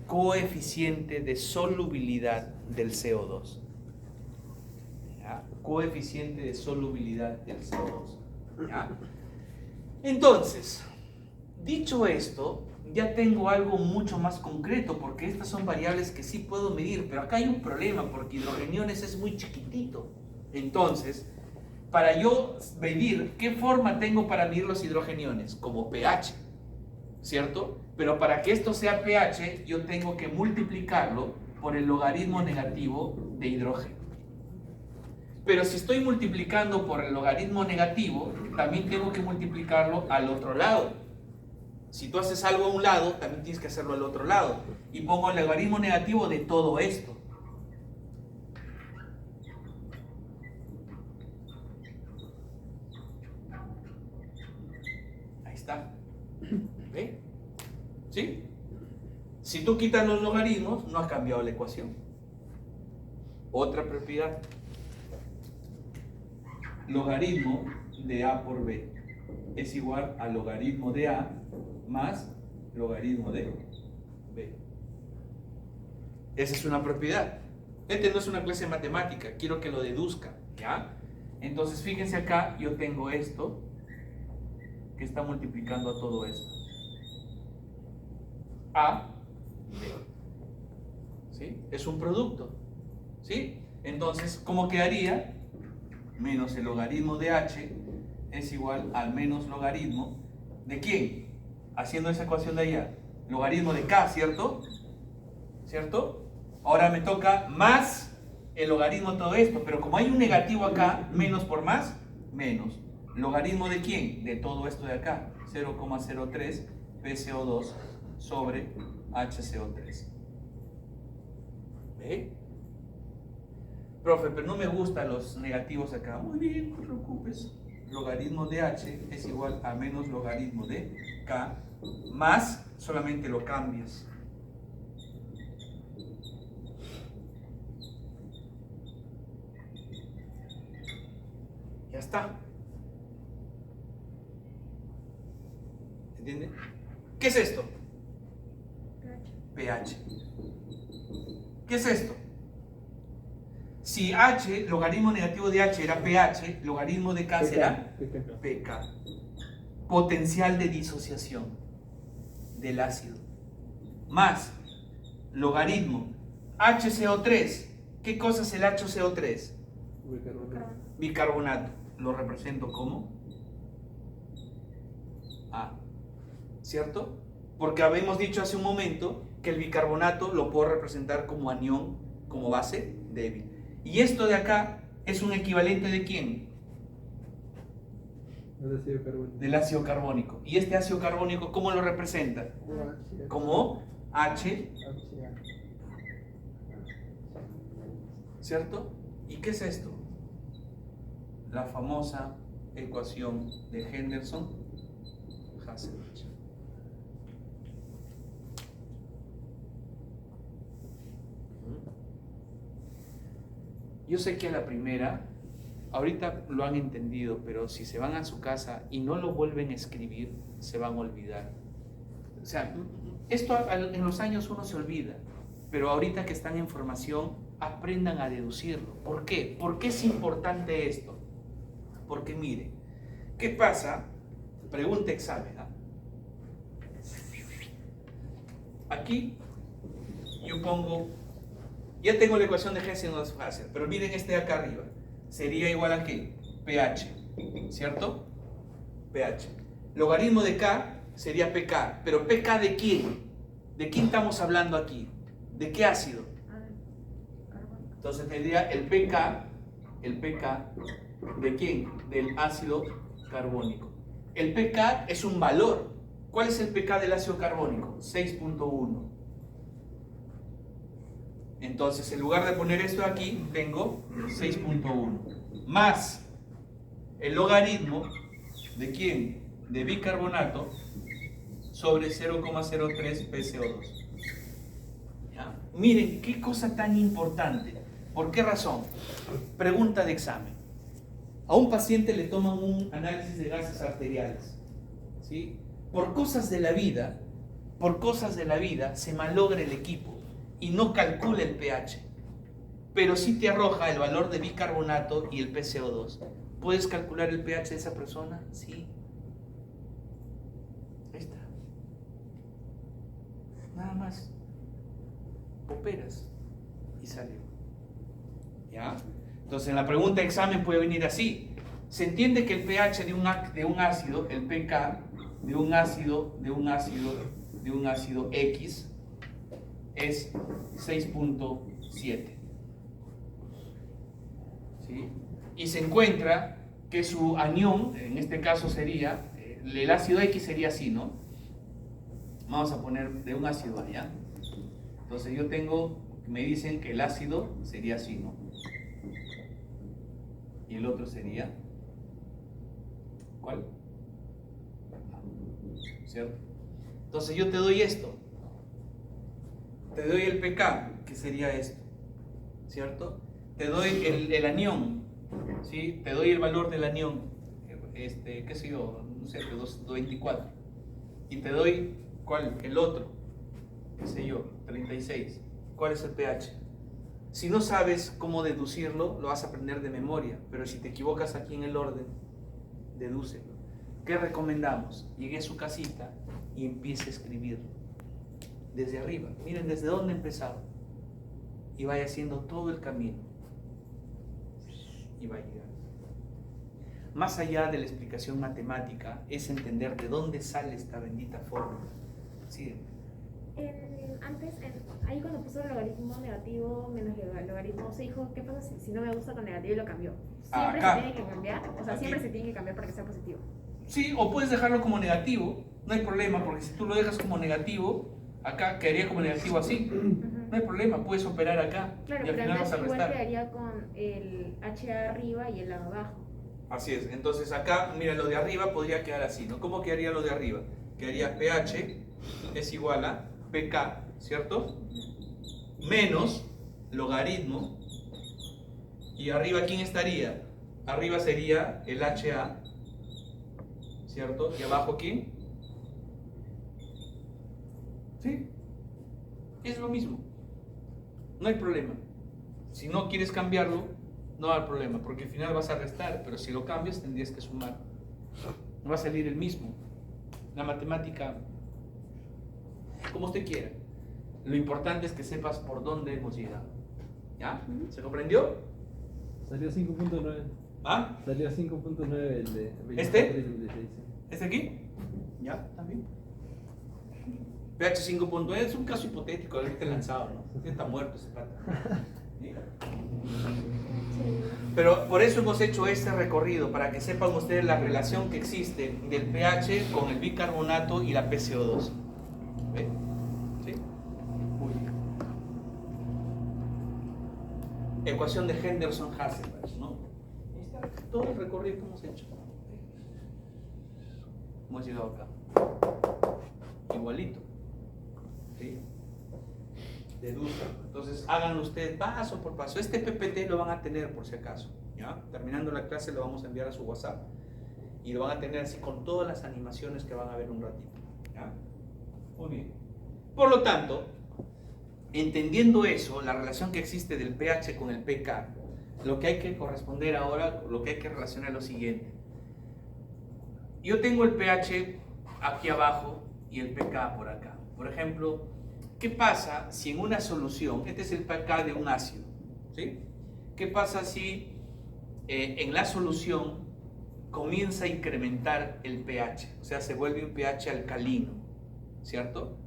Coeficiente de solubilidad del CO2. ¿Ya? Coeficiente de solubilidad del CO2. ¿Ya? Entonces, dicho esto, ya tengo algo mucho más concreto, porque estas son variables que sí puedo medir, pero acá hay un problema, porque hidrogeniones es muy chiquitito. Entonces, para yo medir, ¿qué forma tengo para medir los hidrogeniones? Como pH, ¿cierto? Pero para que esto sea pH, yo tengo que multiplicarlo por el logaritmo negativo de hidrógeno. Pero si estoy multiplicando por el logaritmo negativo, también tengo que multiplicarlo al otro lado. Si tú haces algo a un lado, también tienes que hacerlo al otro lado. Y pongo el logaritmo negativo de todo esto. Ahí está. ¿Ve? ¿Sí? Si tú quitas los logaritmos, no has cambiado la ecuación. Otra propiedad. Logaritmo de A por B es igual a logaritmo de A más logaritmo de B. Esa es una propiedad. Este no es una clase de matemática, quiero que lo deduzcan, ¿ya? Entonces fíjense acá, yo tengo esto que está multiplicando a todo esto. A, B. ¿Sí? Es un producto. ¿Sí? Entonces, ¿cómo quedaría? Menos el logaritmo de h es igual al menos logaritmo ¿de quién? Haciendo esa ecuación de allá. Logaritmo de k, ¿cierto? ¿Cierto? Ahora me toca más el logaritmo de todo esto, pero como hay un negativo acá, menos por más, menos. ¿Logaritmo de quién? De todo esto de acá. 0,03 PCO2 sobre HCO3. ¿Ve? Profe, pero no me gustan los negativos acá. Muy bien, no te preocupes. Logaritmo de h es igual a menos logaritmo de k, más, solamente lo cambias. Ya está. ¿Entienden? ¿Qué es esto? pH. ¿Qué es esto? Si H, logaritmo negativo de H era pH, logaritmo de K será pK. Potencial de disociación del ácido. Más logaritmo HCO3. ¿Qué cosa es el HCO3? Bicarbonato. Bicarbonato. Lo represento como A. ¿Cierto? Porque habíamos dicho hace un momento que el bicarbonato lo puedo representar como anión, como base débil. Y esto de acá es un equivalente ¿de quién? El ácido carbónico. Del ácido carbónico. ¿Y este ácido carbónico cómo lo representa? Como H, ¿cierto? ¿Y qué es esto? La famosa ecuación de Henderson-Hasselbalch. Yo sé que a la primera, ahorita lo han entendido, pero si se van a su casa y no lo vuelven a escribir, se van a olvidar. O sea, esto en los años uno se olvida, pero ahorita que están en formación, aprendan a deducirlo. ¿Por qué? ¿Por qué es importante esto? Porque mire, ¿qué pasa? Pregunta examen. ¿Ah? Aquí yo pongo, ya tengo la ecuación de Henderson-Hasselbalch, pero miren este de acá arriba, sería igual a ¿qué? pH, ¿cierto? pH. Logaritmo de K sería pK, pero pK ¿de quién? ¿De quién estamos hablando aquí? ¿De qué ácido? Entonces tendría el pK ¿de quién? Del ácido carbónico. El pK es un valor. ¿Cuál es el pK del ácido carbónico? 6.1. Entonces, en lugar de poner esto aquí, tengo 6.1 más el logaritmo ¿de quién? De bicarbonato sobre 0,03 PCO2. ¿Ya? Miren, qué cosa tan importante. ¿Por qué razón? Pregunta de examen. A un paciente le toman un análisis de gases arteriales, ¿sí? Por cosas de la vida, se malogra el equipo y no calcula el pH, pero sí te arroja el valor de bicarbonato y el PCO2. ¿Puedes calcular el pH de esa persona? Sí. Ahí está. Nada más. Operas y salió. ¿Ya? Entonces en la pregunta de examen puede venir así. Se entiende que el pH de un ácido, el pK de un ácido X es 6.7. ¿Sí? Y se encuentra que su anión, en este caso sería, el ácido X sería así, ¿no? Vamos a poner de un ácido A, ¿ya? Entonces yo tengo, me dicen que el ácido sería así, ¿no? Y el otro sería, ¿cuál? ¿Cierto? Entonces yo te doy esto, te doy el pK, que sería esto, ¿cierto? Te doy el anión, ¿sí? Te doy el valor del anión, qué sé yo, no sé, 224. Y te doy, ¿cuál? El otro, qué sé yo, 36. ¿Cuál es el pH? Si no sabes cómo deducirlo, lo vas a aprender de memoria, pero si te equivocas aquí en el orden, dedúcelo. ¿Qué recomendamos? Llegue a su casita y empiece a escribirlo desde arriba. Miren desde dónde he empezado y vaya haciendo todo el camino y va a llegar. Más allá de la explicación matemática es entender de dónde sale esta bendita fórmula. Sí. Ahí cuando puso el logaritmo negativo menos el logaritmo, se dijo, ¿qué pasa si no me gusta con negativo y lo cambió? Siempre Acá. se tiene que cambiar, o sea, Aquí. siempre se tiene que cambiar para que sea positivo. Sí, o puedes dejarlo como negativo, no hay problema, porque si tú lo dejas como negativo, acá quedaría como negativo así. No hay problema, puedes operar acá Claro, y al pero final vas a entonces igual restar. quedaría con el H arriba y el A abajo. Así es, entonces acá, mira, lo de arriba podría quedar así, ¿no? ¿Cómo quedaría lo de arriba? Quedaría pH es igual a pK, ¿cierto? Menos logaritmo, y arriba ¿quién estaría? Arriba sería el HA, ¿cierto? Y abajo aquí. ¿Sí? Es lo mismo. No hay problema. Si no quieres cambiarlo, no hay problema, porque al final vas a restar, pero si lo cambias tendrías que sumar. No va a salir el mismo. La matemática, como usted quiera. Lo importante es que sepas por dónde hemos llegado. ¿Ya? ¿Se comprendió? Salió 5.9. ¿Ah? Salió 5.9 el de 24 ¿Este? y 36. ¿Este aquí? Ya, también. pH 5.9 es un caso hipotético, ahorita lanzado, ¿no? Ya está muerto ese pata. ¿Sí? Pero por eso hemos hecho este recorrido, para que sepan ustedes la relación que existe del pH con el bicarbonato y la PCO2. ¿Ve? ¿Sí? Muy bien. Ecuación de Henderson-Hasselbalch, ¿no? Ahí está todo el recorrido que hemos hecho. Hemos llegado acá. Igualito. ¿Sí? Deduzcan. Entonces háganlo ustedes paso por paso. Este PPT lo van a tener por si acaso. ¿Ya? Terminando la clase lo vamos a enviar a su WhatsApp. Y lo van a tener así con todas las animaciones que van a ver un ratito. ¿Ya? Muy bien. Por lo tanto, entendiendo eso, la relación que existe del pH con el pK, lo que hay que corresponder ahora, lo que hay que relacionar es lo siguiente. Yo tengo el pH aquí abajo y el pK por acá. Por ejemplo, ¿qué pasa si en una solución, este es el pK de un ácido, ¿sí? ¿Qué pasa si en la solución comienza a incrementar el pH? O sea, se vuelve un pH alcalino, ¿cierto?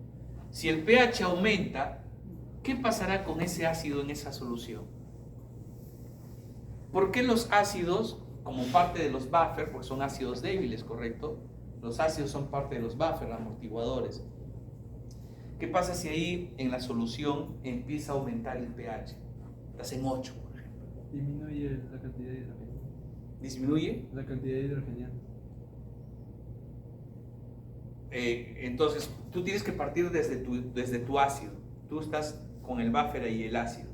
Si el pH aumenta, ¿qué pasará con ese ácido en esa solución? ¿Por qué los ácidos, como parte de los buffers, porque son ácidos débiles, ¿correcto? Los ácidos son parte de los buffers, amortiguadores. ¿Qué pasa si ahí en la solución empieza a aumentar el pH? Estás en 8, por ejemplo. Disminuye la cantidad de hidrogeno. ¿Disminuye? La cantidad de hidrogeno. Entonces, tú tienes que partir desde tu ácido. Tú estás con el buffer y el ácido.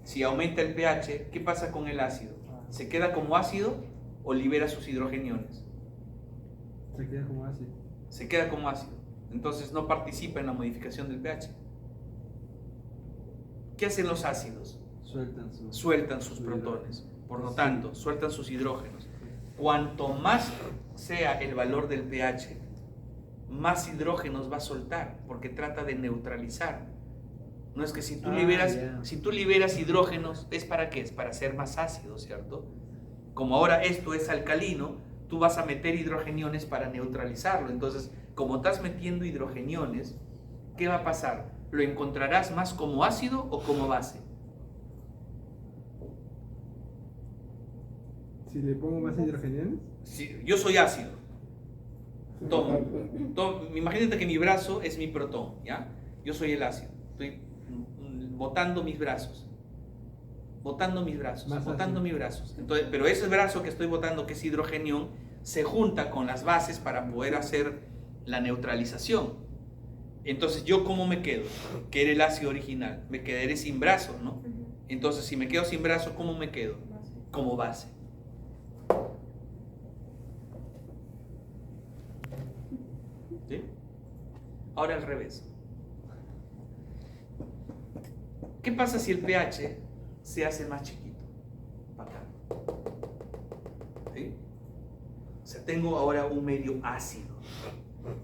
Si aumenta el pH, ¿qué pasa con el ácido? ¿Se queda como ácido o libera sus hidrogeniones? Se queda como ácido. Se queda como ácido. Entonces no participa en la modificación del pH. ¿Qué hacen los ácidos? Sueltan sus protones. Por lo tanto, sueltan sus hidrógenos. Cuanto más sea el valor del pH, más hidrógenos va a soltar, porque trata de neutralizar. No es que si tú liberas hidrógenos, ¿es para qué? Es para ser más ácido, ¿cierto? Como ahora esto es alcalino, tú vas a meter hidrogeniones para neutralizarlo. Entonces, como estás metiendo hidrogeniones, ¿qué va a pasar? ¿Lo encontrarás más como ácido o como base? Si le pongo más hidrogeniones. Si yo soy ácido, imagínate que mi brazo es mi protón, ¿ya? Yo soy el ácido, estoy botando mis brazos. Entonces, pero ese brazo que estoy botando, que es hidrogenión, se junta con las bases para poder hacer la neutralización. Entonces, ¿yo cómo me quedo? Que era el ácido original. Me quedaré sin brazo, ¿no? Entonces, si me quedo sin brazo, ¿cómo me quedo? Como base. ¿Sí? Ahora al revés. ¿Qué pasa si el pH se hace más chiquito? Para acá. ¿Sí? O sea, tengo ahora un medio ácido.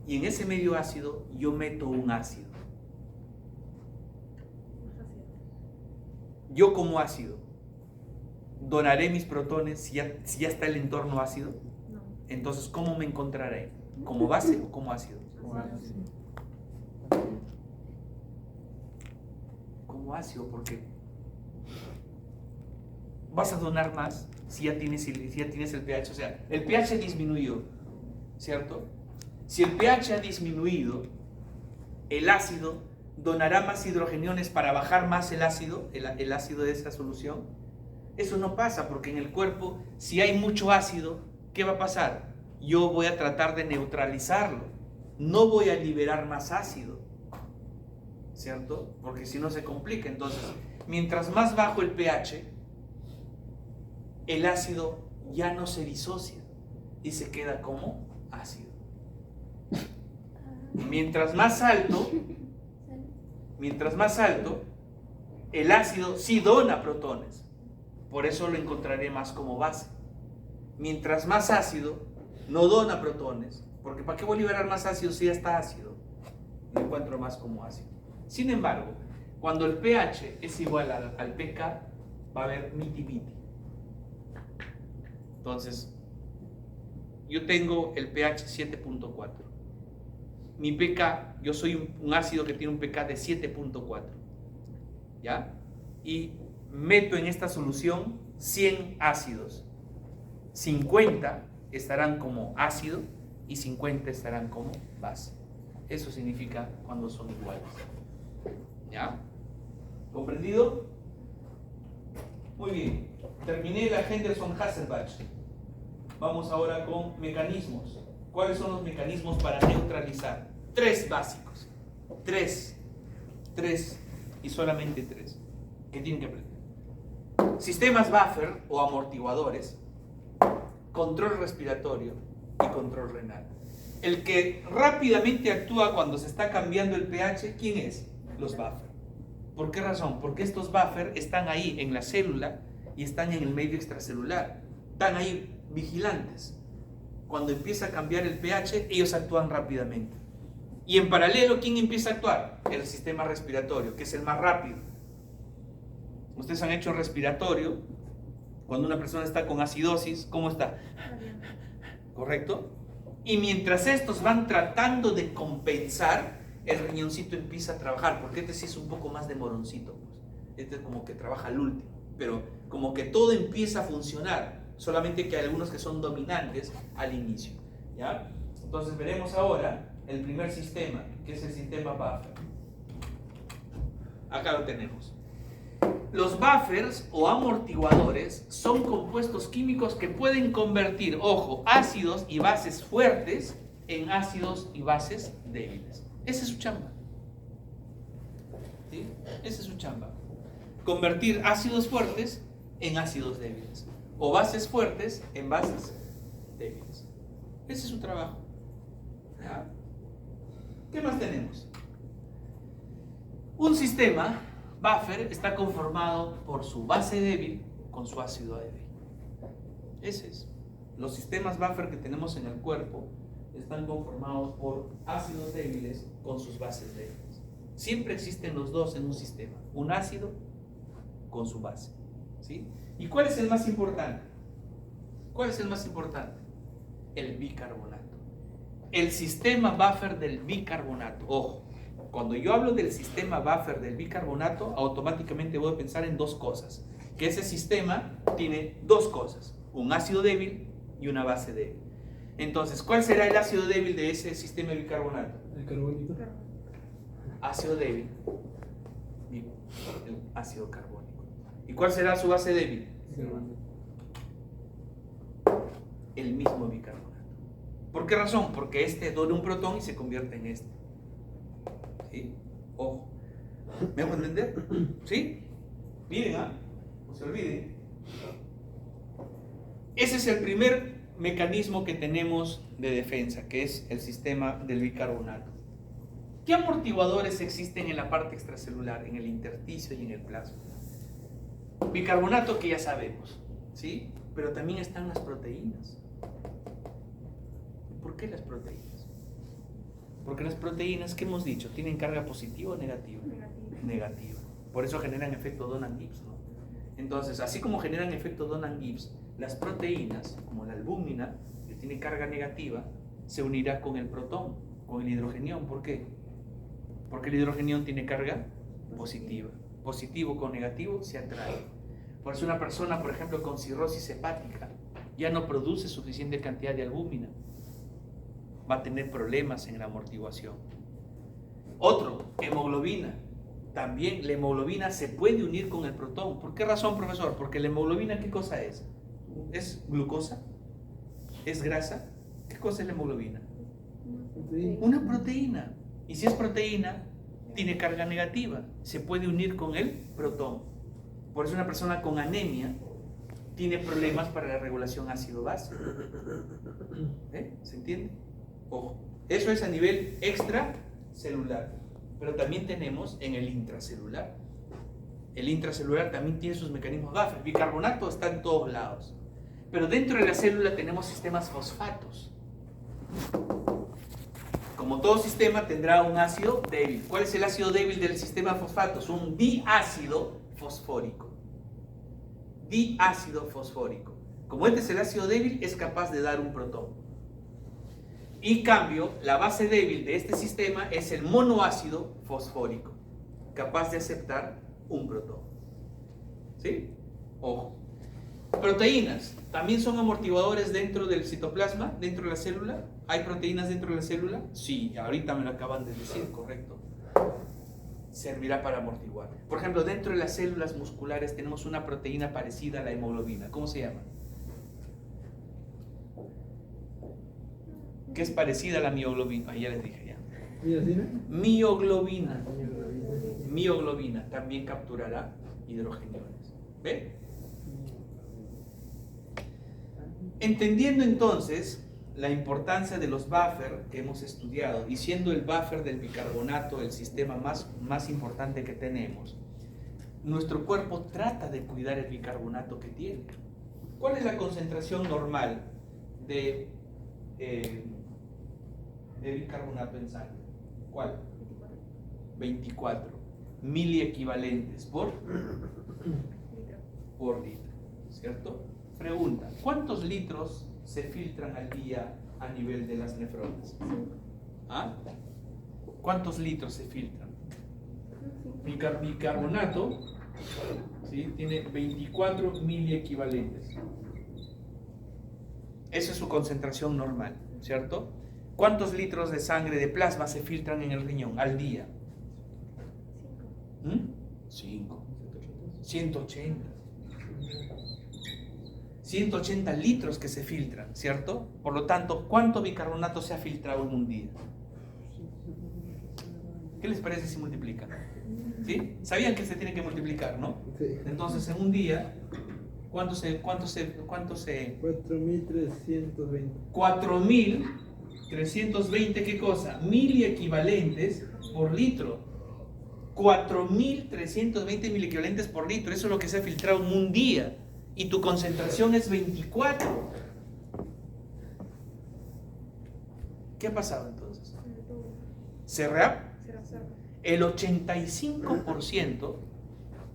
Y en ese medio ácido yo meto un ácido. Yo como ácido, ¿donaré mis protones si ya está el entorno ácido? No. Entonces, ¿cómo me encontraré? ¿Como base o como ácido? Como ácido, porque vas a donar más si ya tienes el pH. O sea, el pH disminuyó, ¿cierto? Si el pH ha disminuido, el ácido donará más hidrogeniones para bajar más el ácido de esa solución. Eso no pasa, porque en el cuerpo, si hay mucho ácido, ¿qué va a pasar? Yo voy a tratar de neutralizarlo, no voy a liberar más ácido, ¿cierto? Porque si no se complica. Entonces, mientras más bajo el pH, el ácido ya no se disocia y se queda como ácido. Mientras más alto, el ácido sí dona protones. Por eso lo encontraré más como base. Mientras más ácido, no dona protones. Porque ¿para qué voy a liberar más ácido si ya está ácido? Lo encuentro más como ácido. Sin embargo, cuando el pH es igual al pK, va a haber miti-miti. Entonces, yo tengo el pH 7.4. Mi pK, yo soy un ácido que tiene un pK de 7.4. ¿Ya? Y meto en esta solución 100 ácidos. 50 estarán como ácido y 50 estarán como base. Eso significa cuando son iguales. ¿Ya? ¿Comprendido? Muy bien. Terminé la Henderson-Hasselbalch. Vamos ahora con mecanismos. ¿Cuáles son los mecanismos para neutralizar? 3 básicos. 3 y solamente 3 que tienen que aprender. Sistemas buffer o amortiguadores, control respiratorio y control renal. El que rápidamente actúa cuando se está cambiando el pH, ¿quién es? Los buffer. ¿Por qué razón? Porque estos buffer están ahí en la célula y están en el medio extracelular. Están ahí vigilantes. Cuando empieza a cambiar el pH, ellos actúan rápidamente. Y en paralelo, ¿quién empieza a actuar? El sistema respiratorio, que es el más rápido. Ustedes han hecho respiratorio. Cuando una persona está con acidosis, ¿cómo está? ¿Correcto? Y mientras estos van tratando de compensar, el riñoncito empieza a trabajar, porque este sí es un poco más de moroncito, pues. Este es como que trabaja al último, pero como que todo empieza a funcionar, solamente que hay algunos que son dominantes al inicio, ¿ya? Entonces veremos ahora el primer sistema, que es el sistema buffer. Acá lo tenemos. Los buffers o amortiguadores son compuestos químicos que pueden convertir, ojo, ácidos y bases fuertes en ácidos y bases débiles. Esa es su chamba. ¿Sí? Esa es su chamba. Convertir ácidos fuertes en ácidos débiles. O bases fuertes en bases débiles. Ese es su trabajo. ¿Ya? ¿Qué más tenemos? Un sistema buffer está conformado por su base débil con su ácido débil. Ese es. Los sistemas buffer que tenemos en el cuerpo están conformados por ácidos débiles con sus bases débiles. Siempre existen los dos en un sistema, un ácido con su base. ¿Sí? ¿Y cuál es el más importante? ¿Cuál es el más importante? El bicarbonato. El sistema buffer del bicarbonato. Ojo, cuando yo hablo del sistema buffer del bicarbonato, automáticamente voy a pensar en dos cosas. Que ese sistema tiene dos cosas, un ácido débil y una base débil. Entonces, ¿cuál será el ácido débil de ese sistema de bicarbonato? El carbónico. Ácido débil, el ácido carbónico. ¿Y cuál será su base débil? Carbonato. El mismo bicarbonato. ¿Por qué razón? Porque este dona un protón y se convierte en este. ¿Sí? Ojo. ¿Me hago entender? ¿Sí? Miren, no se olviden. Ese es el primer mecanismo que tenemos de defensa, que es el sistema del bicarbonato. ¿Qué amortiguadores existen en la parte extracelular, en el intersticio y en el plasma? Bicarbonato, que ya sabemos, ¿sí? Pero también están las proteínas. ¿Por qué las proteínas? Porque las proteínas, ¿qué hemos dicho? ¿Tienen carga positiva o negativa? Negativa. Por eso generan efecto Donnan-Gibbs, ¿no? Entonces, así como generan efecto Donnan-Gibbs, las proteínas, como la albúmina, que tiene carga negativa, se unirá con el protón, con el hidrogenión. ¿Por qué? Porque el hidrogenión tiene carga positiva. Positivo con negativo se atrae. Por eso una persona, por ejemplo, con cirrosis hepática, ya no produce suficiente cantidad de albúmina. Va a tener problemas en la amortiguación. Otro, hemoglobina. También la hemoglobina se puede unir con el protón. ¿Por qué razón, profesor? Porque la hemoglobina, ¿qué cosa es? ¿Es glucosa? ¿Es grasa? ¿Qué cosa es la hemoglobina? Una proteína. Y si es proteína, tiene carga negativa. Se puede unir con el protón. Por eso una persona con anemia tiene problemas para la regulación ácido-base. ¿Se entiende? Ojo, eso es a nivel extracelular, pero también tenemos en el intracelular. El intracelular también tiene sus mecanismos buffer. El bicarbonato está en todos lados, pero dentro de la célula tenemos sistemas fosfatos. Como todo sistema tendrá un ácido débil. ¿Cuál es el ácido débil del sistema fosfatos? Un diácido fosfórico. Diácido fosfórico. Como este es el ácido débil, es capaz de dar un protón. Y en cambio, la base débil de este sistema es el monoácido fosfórico, capaz de aceptar un protón. ¿Sí? Ojo. Proteínas, ¿también son amortiguadores dentro del citoplasma, dentro de la célula? ¿Hay proteínas dentro de la célula? Sí, ahorita me lo acaban de decir, correcto. Servirá para amortiguar. Por ejemplo, dentro de las células musculares tenemos una proteína parecida a la hemoglobina. ¿Cómo se llama? Que es parecida a la mioglobina. Ya les dije ya. ¿Miosina? Mioglobina. Mioglobina también capturará hidrogeniones. ¿Ve? Entendiendo entonces la importancia de los buffer que hemos estudiado, y siendo el buffer del bicarbonato el sistema más importante que tenemos, nuestro cuerpo trata de cuidar el bicarbonato que tiene. ¿Cuál es la concentración normal de bicarbonato en sangre? ¿Cuál? 24 miliequivalentes por litro, ¿cierto? Pregunta, ¿cuántos litros se filtran al día a nivel de las nefronas? ¿Ah? ¿Cuántos litros se filtran? Bicarbonato, ¿sí?, tiene 24 miliequivalentes. Esa es su concentración normal, ¿cierto? ¿Cuántos litros de sangre de plasma se filtran en el riñón al día? 5. 180 litros que se filtran, ¿cierto? Por lo tanto, ¿cuánto bicarbonato se ha filtrado en un día? ¿Qué les parece si multiplican? ¿Sí? ¿Sabían que se tiene que multiplicar, no? Sí. Entonces, en un día, ¿cuánto se 4.320. 4.320, ¿qué cosa? Miliequivalentes por litro. 4.320 miliequivalentes por litro. Eso es lo que se ha filtrado en un día. Y tu concentración es 24. ¿Qué ha pasado entonces? El 85%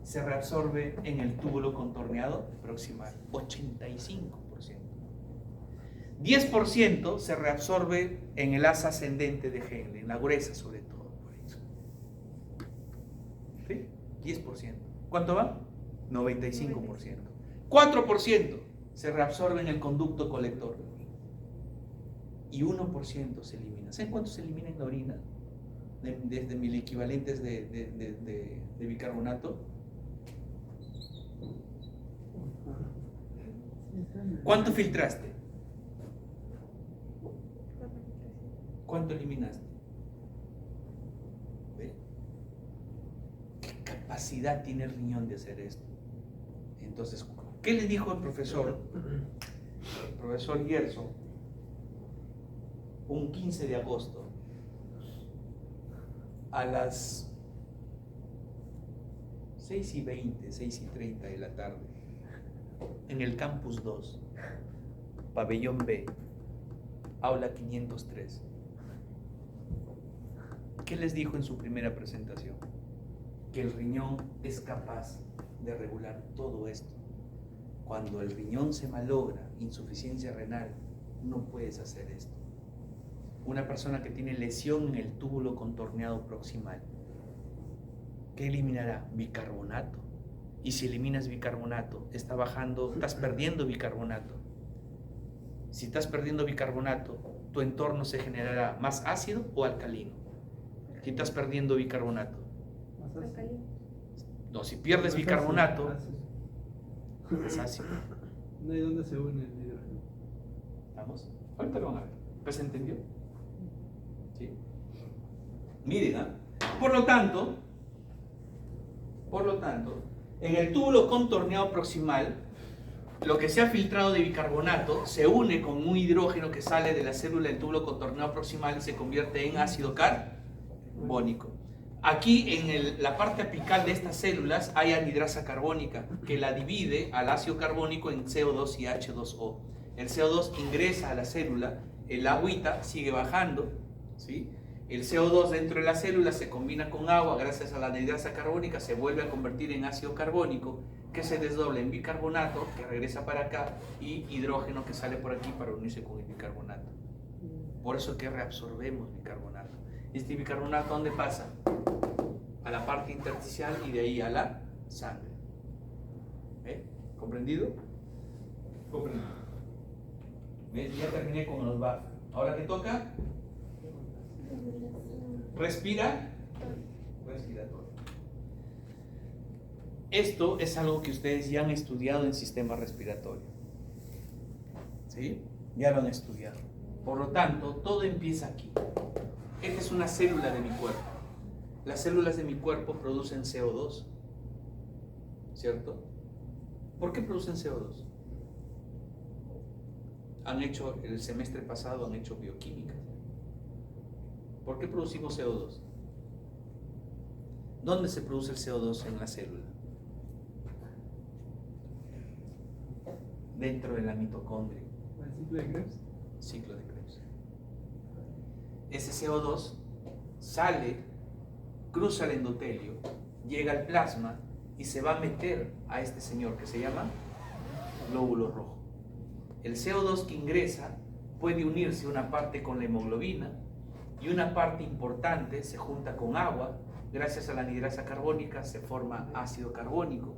se reabsorbe en el túbulo contorneado proximal. 85%. 10% se reabsorbe en el asa ascendente de Henle, en la gruesa sobre todo. Por eso. ¿Sí? 10%. ¿Cuánto va? 95%. 4% se reabsorbe en el conducto colector. Y 1% se elimina. ¿Saben cuánto se elimina en la orina? Desde miliequivalentes de bicarbonato. ¿Cuánto filtraste? ¿Cuánto eliminaste? ¿Ve? ¿Qué capacidad tiene el riñón de hacer esto? Entonces, ¿qué le dijo el profesor Gerson, un 15 de agosto a las 6:20, 6:30 de la tarde, en el campus 2, pabellón B, aula 503? ¿Qué les dijo en su primera presentación? Que el riñón es capaz de regular todo esto. Cuando el riñón se malogra, insuficiencia renal, no puedes hacer esto. Una persona que tiene lesión en el túbulo contorneado proximal, ¿qué eliminará? Bicarbonato. Y si eliminas bicarbonato, estás perdiendo bicarbonato. Si estás perdiendo bicarbonato, tu entorno se generará más ácido o alcalino. Si estás perdiendo bicarbonato. No, si pierdes bicarbonato, es ácido. No hay dónde se une el hidrógeno. ¿Vamos? Ahorita lo van a ver. ¿Pero se entendió? ¿Sí? Miren, ¿eh? Por lo tanto, en el túbulo contorneado proximal lo que se ha filtrado de bicarbonato se une con un hidrógeno que sale de la célula del túbulo contorneado proximal y se convierte en ácido carbónico. Aquí en la parte apical de estas células hay anhidrasa carbónica que la divide al ácido carbónico en CO2 y H2O. El CO2 ingresa a la célula, el agüita sigue bajando, ¿sí? El CO2 dentro de la célula se combina con agua gracias a la anhidrasa carbónica, se vuelve a convertir en ácido carbónico que se desdobla en bicarbonato, que regresa para acá, y hidrógeno que sale por aquí para unirse con el bicarbonato. Por eso que reabsorbemos bicarbonato. Este bicarbonato, ¿dónde pasa? A la parte intersticial y de ahí a la sangre. ¿Comprendido? Comprendido. ¿Ves? Ya terminé con los buffers. Ahora te toca respiratorio. Esto es algo que ustedes ya han estudiado en sistema respiratorio. ¿Sí? Ya lo han estudiado. Por lo tanto, todo empieza aquí. Esta es una célula de mi cuerpo. Las células de mi cuerpo producen CO2. ¿Cierto? ¿Por qué producen CO2? El semestre pasado han hecho bioquímica. ¿Por qué producimos CO2? ¿Dónde se produce el CO2 en la célula? Dentro de la mitocondria. ¿El ciclo de Krebs? Ciclo de Krebs. Ese CO2 sale, cruza el endotelio, llega al plasma y se va a meter a este señor que se llama glóbulo rojo. El CO2 que ingresa puede unirse una parte con la hemoglobina y una parte importante se junta con agua. Gracias a la anhidrasa carbónica se forma ácido carbónico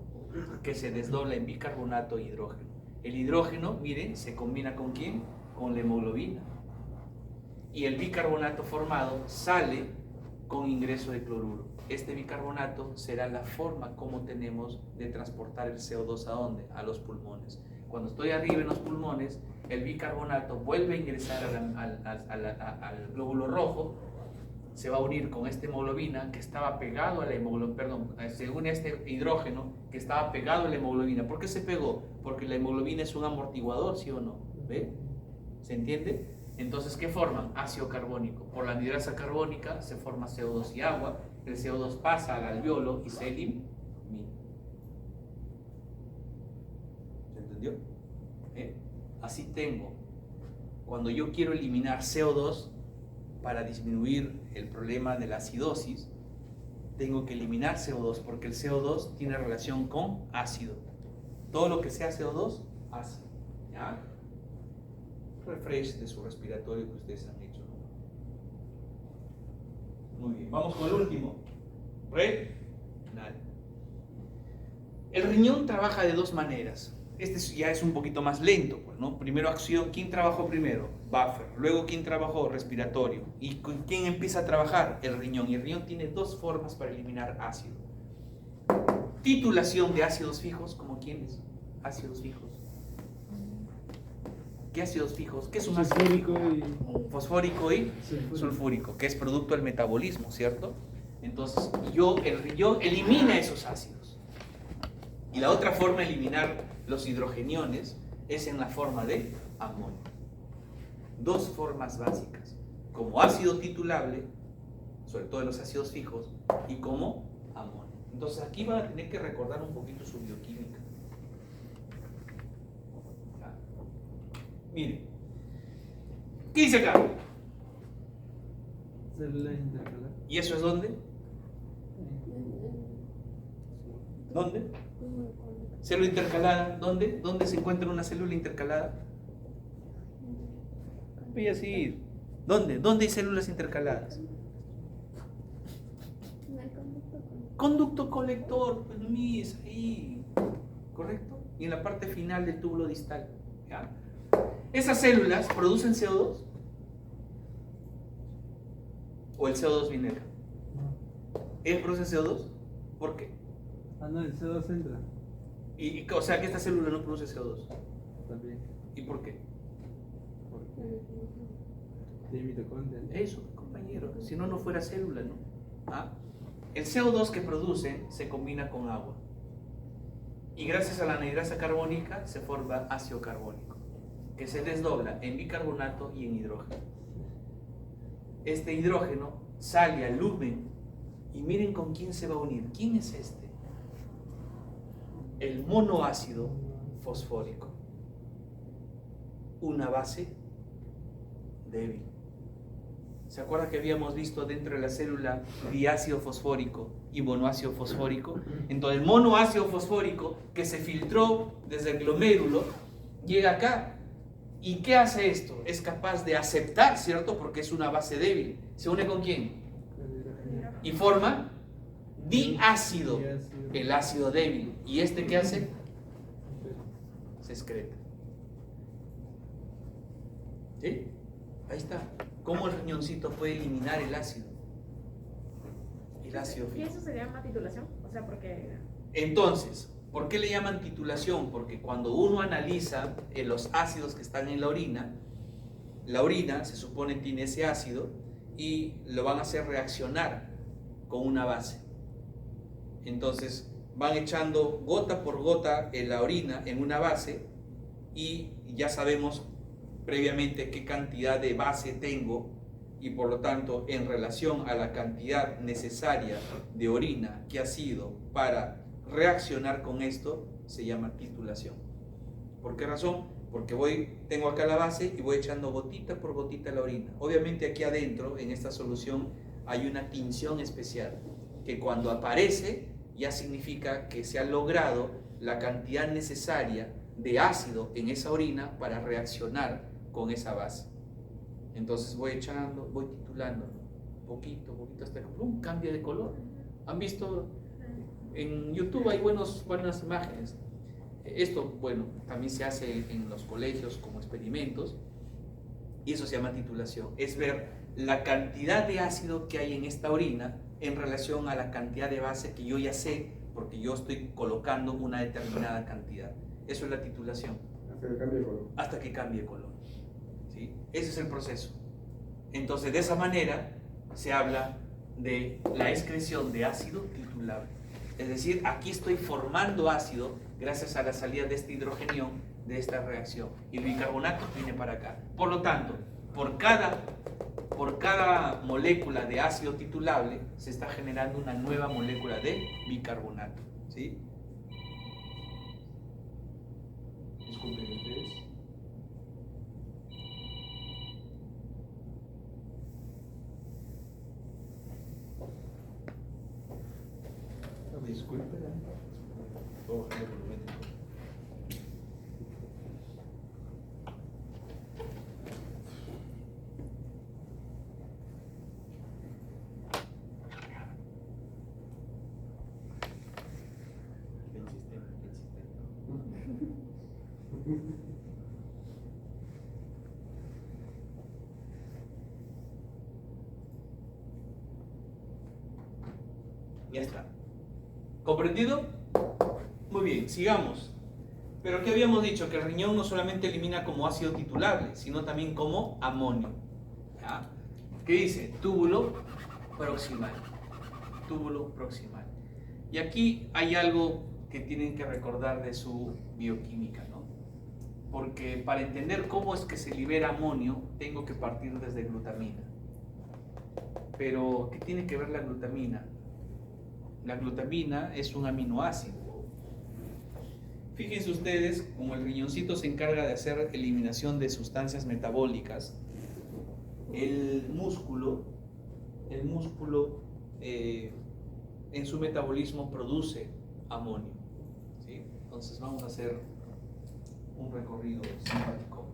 que se desdobla en bicarbonato e hidrógeno. El hidrógeno, miren, se combina ¿con quién? Con la hemoglobina. Y el bicarbonato formado sale con ingreso de cloruro. Este bicarbonato será la forma como tenemos de transportar el CO2 ¿a dónde? A los pulmones. Cuando estoy arriba en los pulmones, el bicarbonato vuelve a ingresar al glóbulo rojo, se va a unir con esta hemoglobina que estaba pegado a la hemoglobina, según este hidrógeno que estaba pegado a la hemoglobina. ¿Por qué se pegó? Porque la hemoglobina es un amortiguador, ¿sí o no? ¿Ve? ¿Se entiende? Entonces, ¿qué forman? Ácido carbónico. Por la anhidrasa carbónica se forma CO2 y agua. El CO2 pasa al alveolo y se elimina. ¿Se entendió? Así tengo. Cuando yo quiero eliminar CO2 para disminuir el problema de la acidosis, tengo que eliminar CO2 porque el CO2 tiene relación con ácido. Todo lo que sea CO2, ácido. ¿Ya? Refresh de su respiratorio que ustedes han hecho. Muy bien, vamos con el último. Renal. El riñón trabaja de dos maneras. Este ya es un poquito más lento, pues, ¿no? Primero acción, ¿quién trabajó primero? Buffer. Luego, ¿quién trabajó? Respiratorio. ¿Y con quién empieza a trabajar? El riñón. Y el riñón tiene dos formas para eliminar ácido. Titulación de ácidos fijos, ¿como quiénes? Ácidos fijos. ¿Qué ácidos fijos? ¿Qué es un ácido Fosfórico fijo? y Fosfórico y sulfúrico, que es producto del metabolismo, ¿cierto? Entonces, el riñón elimina esos ácidos. Y la otra forma de eliminar los hidrogeniones es en la forma de amonio. Dos formas básicas, como ácido titulable, sobre todo en los ácidos fijos, y como amonio. Entonces aquí van a tener que recordar un poquito su bioquímica. ¿Ya? Miren, ¿qué dice acá? célula intercalar. ¿Y eso es dónde? ¿Dónde? Célula intercalada, ¿dónde? ¿Dónde se encuentra una célula intercalada? Voy a decir, ¿dónde? ¿Dónde hay células intercaladas? Conducto colector, pues mis, ahí, ¿correcto? Y en la parte final del túbulo distal, ¿ya? ¿Esas células producen CO2? ¿O el CO2 viene acá? ¿Ellas producen CO2? ¿Por qué? No, el CO2 entra O sea que esta célula no produce CO2. también. ¿Y por qué? Porque tiene mitocondria. Eso, compañero, si no, no fuera célula, ¿no? ¿Ah? El CO2 que producen se combina con agua. Y gracias a la anhidrasa carbónica se forma ácido carbónico, que se desdobla en bicarbonato y en hidrógeno. Este hidrógeno sale al lumen y miren con quién se va a unir. ¿Quién es este? El monoácido fosfórico. Una base débil. ¿Se acuerda que habíamos visto dentro de la célula diácido fosfórico y monoácido fosfórico? Entonces el monoácido fosfórico que se filtró desde el glomérulo llega acá. ¿Y qué hace esto? Es capaz de aceptar, ¿cierto? Porque es una base débil. ¿Se une con quién? Y forma diácido, el ácido débil. ¿Y este qué hace? Se excreta. ¿Sí? Ahí está. ¿Cómo el riñoncito puede eliminar el ácido? El ácido ¿Y físico. eso se llama titulación? O sea, porque... Entonces, ¿por qué le llaman titulación? Porque cuando uno analiza los ácidos que están en la orina se supone tiene ese ácido y lo van a hacer reaccionar con una base. Entonces van echando gota por gota en la orina en una base y ya sabemos previamente qué cantidad de base tengo y por lo tanto en relación a la cantidad necesaria de orina que ha sido para reaccionar con esto se llama titulación. ¿Por qué razón? Porque tengo acá la base y voy echando gotita por gotita la orina. Obviamente aquí adentro en esta solución hay una tinción especial que cuando aparece ya significa que se ha logrado la cantidad necesaria de ácido en esa orina para reaccionar con esa base. Entonces voy echando, voy titulando poquito, hasta que cambia de color. ¿Han visto? En YouTube hay buenas imágenes. Esto, bueno, también se hace en los colegios como experimentos y eso se llama titulación. Es ver la cantidad de ácido que hay en esta orina en relación a la cantidad de base que yo ya sé porque yo estoy colocando una determinada cantidad. Eso es la titulación. Hasta que cambie de color. Hasta que cambie color. ¿Sí? Ese es el proceso. Entonces, de esa manera se habla de la excreción de ácido titulable. Es decir, aquí estoy formando ácido gracias a la salida de este hidrogenión de esta reacción. Y el bicarbonato viene para acá. Por lo tanto, por cada molécula de ácido titulable se está generando una nueva molécula de bicarbonato. ¿Sí? Disculpen ustedes. Disculpen. Oh, ya está. ¿Comprendido? Muy bien, sigamos. Pero ¿qué habíamos dicho? Que el riñón no solamente elimina como ácido titulable, sino también como amonio. ¿Ya? ¿Qué dice? Túbulo proximal. Túbulo proximal. Y aquí hay algo que tienen que recordar de su bioquímica, ¿no? Porque para entender cómo es que se libera amonio, tengo que partir desde glutamina. Pero, ¿qué tiene que ver la glutamina? La glutamina es un aminoácido. Fíjense ustedes, como el riñoncito se encarga de hacer eliminación de sustancias metabólicas, el músculo en su metabolismo produce amonio. ¿Sí? Entonces vamos a hacer un recorrido simpático.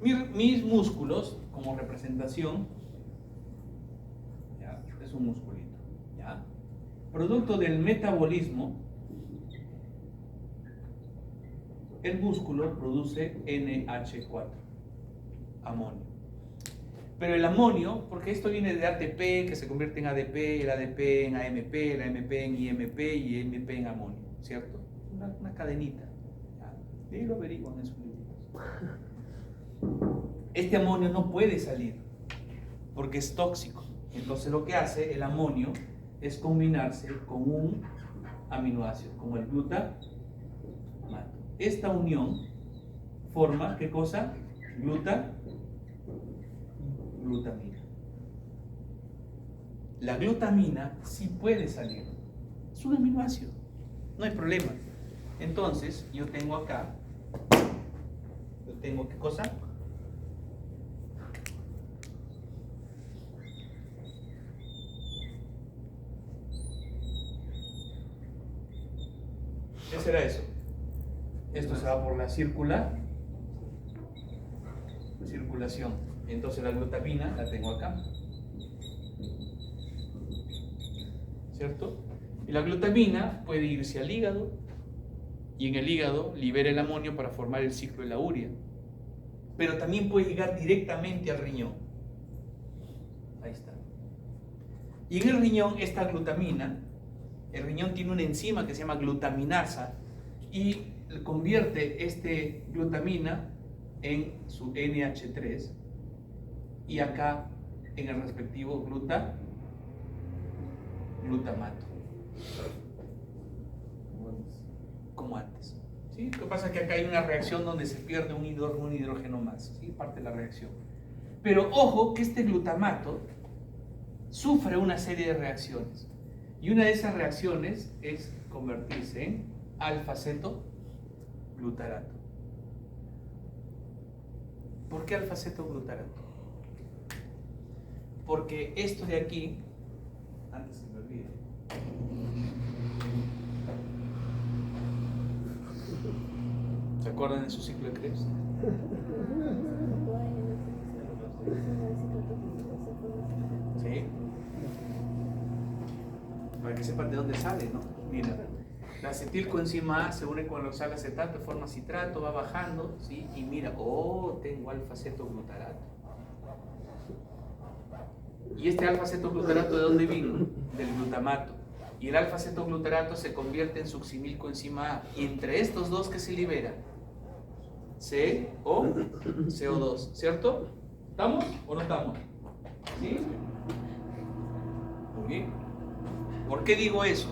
Miren, mis músculos como representación, ¿ya? es un musculito. ¿Ya? Producto del metabolismo, el músculo produce NH4, amonio. Pero el amonio, porque esto viene de ATP, que se convierte en ADP, el ADP en AMP, el AMP en IMP y IMP en amonio, ¿cierto? Una cadenita. ¿Ya? Y ahí lo averiguan en sus libritos. Este amonio no puede salir porque es tóxico. Entonces lo que hace el amonio es combinarse con un aminoácido, como el glutamato. Esta unión forma, ¿qué cosa? Glutamina. La glutamina sí puede salir. Es un aminoácido. No hay problema. Entonces, yo tengo acá, ¿qué cosa? ¿Qué será eso? Esto se va por la circulación. Entonces la glutamina la tengo acá. ¿Cierto? Y la glutamina puede irse al hígado y en el hígado libera el amonio para formar el ciclo de la urea. Pero también puede llegar directamente al riñón. Ahí está. Y en el riñón, esta glutamina, el riñón tiene una enzima que se llama glutaminasa y convierte este glutamina en su NH3 y acá en el respectivo glutamato. Como antes. ¿Sí? Lo que pasa es que acá hay una reacción donde se pierde un hidrógeno más. ¿Sí? Parte de la reacción. Pero ojo que este glutamato sufre una serie de reacciones. Y una de esas reacciones es convertirse en alfa-cetoglutarato. ¿Por qué alfa-cetoglutarato? Porque esto de aquí, antes se me olvide, ¿se acuerdan de su ciclo de Krebs? ¿Sí? Para que sepan de dónde sale, ¿no? Mira, la acetilcoenzima A se une con el oxalacetato, forma citrato, va bajando, ¿sí? Y mira, oh, tengo alfa-cetoglutarato. ¿Y este alfa-cetoglutarato de dónde vino? Del glutamato. Y el alfa-cetoglutarato se convierte en succinilcoenzima A. Y entre estos dos, ¿qué se libera? CO2, ¿cierto? ¿Estamos o no estamos? ¿Sí? Muy bien. ¿Por qué digo eso?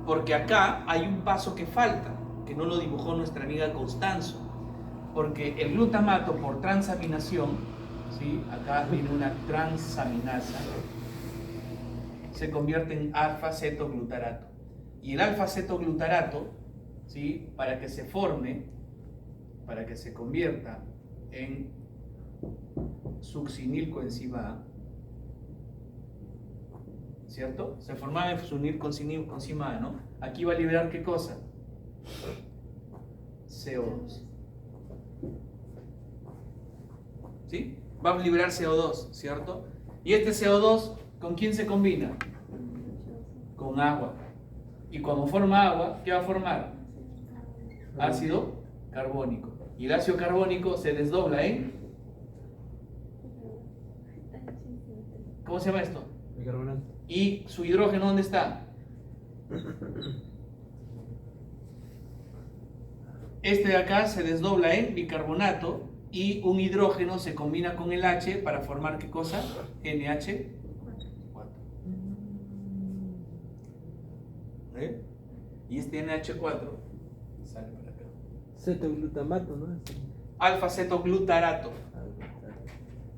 Porque acá hay un paso que falta, que no lo dibujó nuestra amiga Constanzo. Porque el glutamato por transaminación, ¿sí? Acá viene una transaminasa, se convierte en alfa-cetoglutarato. Y el alfa-cetoglutarato, ¿sí? Para que se forme, para que se convierta en succinilcoenzima A, ¿cierto? Se formaba en succinilcoenzima A, ¿no? Aquí va a liberar ¿qué cosa? CO2. ¿Sí? Va a liberar CO2, ¿cierto? Y este CO2, ¿con quién se combina? Con agua. Y cuando forma agua, ¿qué va a formar? Ácido carbónico. Y el ácido carbónico se desdobla en... ¿Cómo se llama esto? Bicarbonato. ¿Y su hidrógeno dónde está? Este de acá se desdobla en bicarbonato y un hidrógeno se combina con el H para formar ¿qué cosa? NH4. ¿Eh? Y este NH4 sale para acá. Cetoglutamato, ¿no? Alfa-cetoglutarato.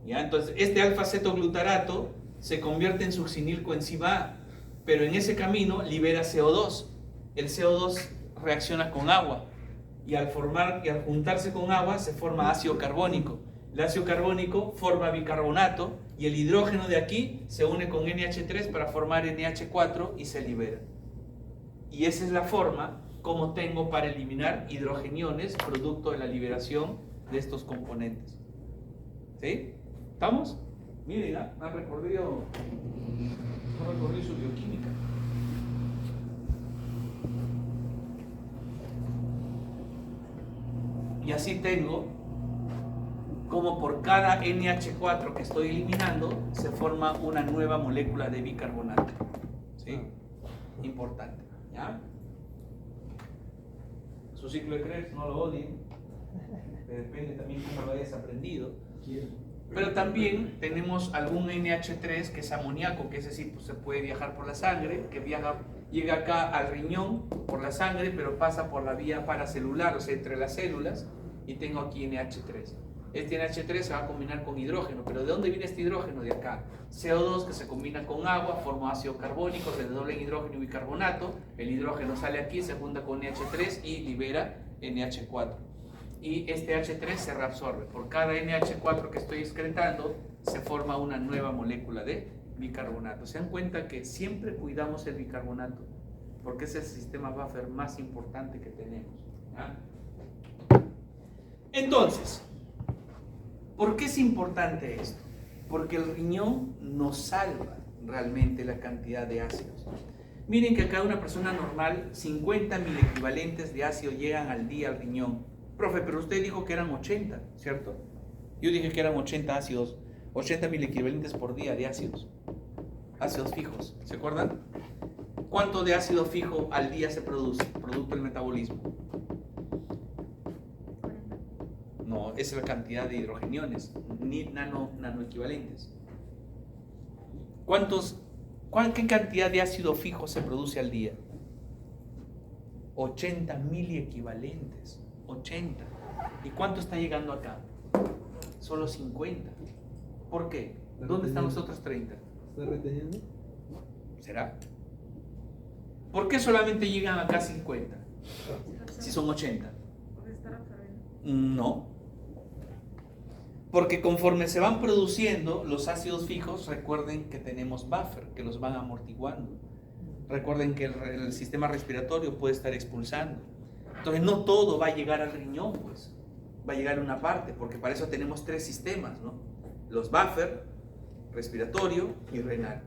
¿Ya? Entonces, este alfa-cetoglutarato se convierte en succinilcoenzima A, pero en ese camino libera CO2. El CO2 reacciona con agua y al juntarse con agua se forma ácido carbónico. El ácido carbónico forma bicarbonato y el hidrógeno de aquí se une con NH3 para formar NH4 y se libera. Y esa es la forma como tengo para eliminar hidrogeniones producto de la liberación de estos componentes. ¿Sí? ¿Estamos? Miren, han recorrido su bioquímica. Y así tengo como por cada NH4 que estoy eliminando se forma una nueva molécula de bicarbonato. ¿Sí? Importante. ¿Ya? Su ciclo de Krebs, no lo odien. Depende también cómo lo hayas aprendido. Pero también tenemos algún NH3 que es amoníaco, que es decir, pues se puede viajar por la sangre, que llega acá al riñón por la sangre, pero pasa por la vía paracelular, o sea, entre las células, y tengo aquí NH3. Este NH3 se va a combinar con hidrógeno, pero ¿de dónde viene este hidrógeno? De acá. CO2 que se combina con agua, forma ácido carbónico, se desdobla en hidrógeno y bicarbonato, el hidrógeno sale aquí, se junta con NH3 y libera NH4. Y este H3 se reabsorbe. Por cada NH4 que estoy excretando, se forma una nueva molécula de bicarbonato. Se dan cuenta que siempre cuidamos el bicarbonato, porque es el sistema buffer más importante que tenemos. ¿Ya? Entonces, ¿por qué es importante esto? Porque el riñón nos salva realmente la cantidad de ácidos. Miren que a cada una persona normal, 50 milequivalentes de ácido llegan al día al riñón. Profe, pero usted dijo que eran 80, ¿cierto? Yo dije que eran 80 ácidos, 80 milequivalentes por día de ácidos. Ácidos fijos, ¿se acuerdan? ¿Cuánto de ácido fijo al día se produce, producto del metabolismo? No, es la cantidad de hidrogeniones, ni nanoequivalentes. ¿Qué cantidad de ácido fijo se produce al día? 80 miliequivalentes. 80. ¿Y cuánto está llegando acá? Solo 50. ¿Por qué? ¿Dónde están los otros 30? ¿Está reteniendo? ¿Será? ¿Por qué solamente llegan acá 50? Si son 80. No. Porque conforme se van produciendo los ácidos fijos, recuerden que tenemos buffer, que los van amortiguando. Recuerden que el sistema respiratorio puede estar expulsando. Entonces no todo va a llegar al riñón, pues. Va a llegar a una parte, porque para eso tenemos 3 sistemas, ¿no? Los buffer, respiratorio y renal.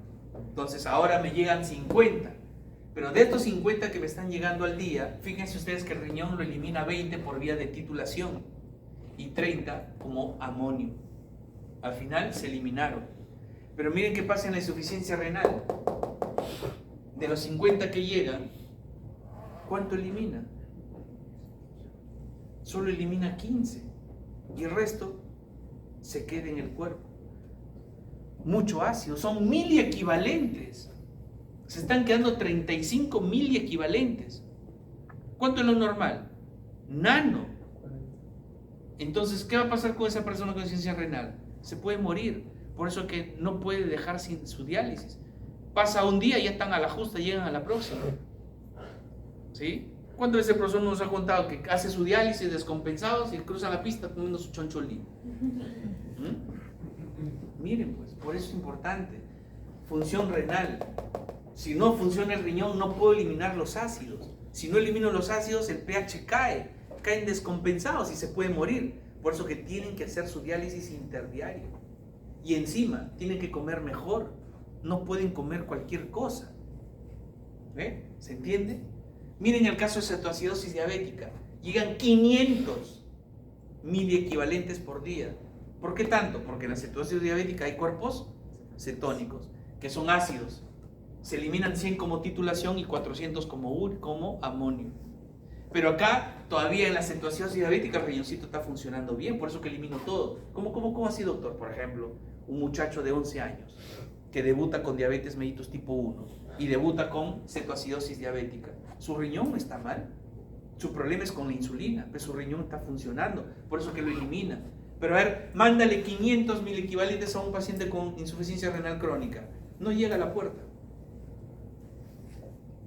Entonces ahora me llegan 50. Pero de estos 50 que me están llegando al día, fíjense ustedes que el riñón lo elimina 20 por vía de titulación y 30 como amonio. Al final se eliminaron. Pero miren qué pasa en la insuficiencia renal. De los 50 que llegan, ¿cuánto elimina? Solo elimina 15 y el resto se queda en el cuerpo. Mucho ácido, son miliequivalentes. Se están quedando 35 miliequivalentes. ¿Cuánto es lo normal? Nano. Entonces, ¿qué va a pasar con esa persona con insuficiencia renal? Se puede morir. Por eso que no puede dejar sin su diálisis. Pasa un día y ya están a la justa, llegan a la próxima. ¿Sí? ¿Cuántas veces el profesor nos ha contado que hace su diálisis descompensados y cruza la pista comiendo su choncholí? Miren, pues, por eso es importante. Función renal. Si no funciona el riñón, no puedo eliminar los ácidos. Si no elimino los ácidos, el pH caen descompensados y se puede morir. Por eso que tienen que hacer su diálisis interdiario. Y encima, tienen que comer mejor. No pueden comer cualquier cosa. ¿Ve? ¿Se entiende? Miren el caso de cetoacidosis diabética. Llegan 500 miliequivalentes por día. ¿Por qué tanto? Porque en la cetoacidosis diabética hay cuerpos cetónicos, que son ácidos. Se eliminan 100 como titulación y 400 como amonio. Pero acá, todavía en la cetoacidosis diabética, el riñoncito está funcionando bien, por eso que elimino todo. ¿Cómo así, doctor? Por ejemplo, un muchacho de 11 años que debuta con diabetes mellitus tipo 1 y debuta con cetoacidosis diabética. Su riñón no está mal, su problema es con la insulina, pero su riñón está funcionando, por eso que lo elimina. Pero a ver, mándale 500 miliequivalentes a un paciente con insuficiencia renal crónica, no llega a la puerta.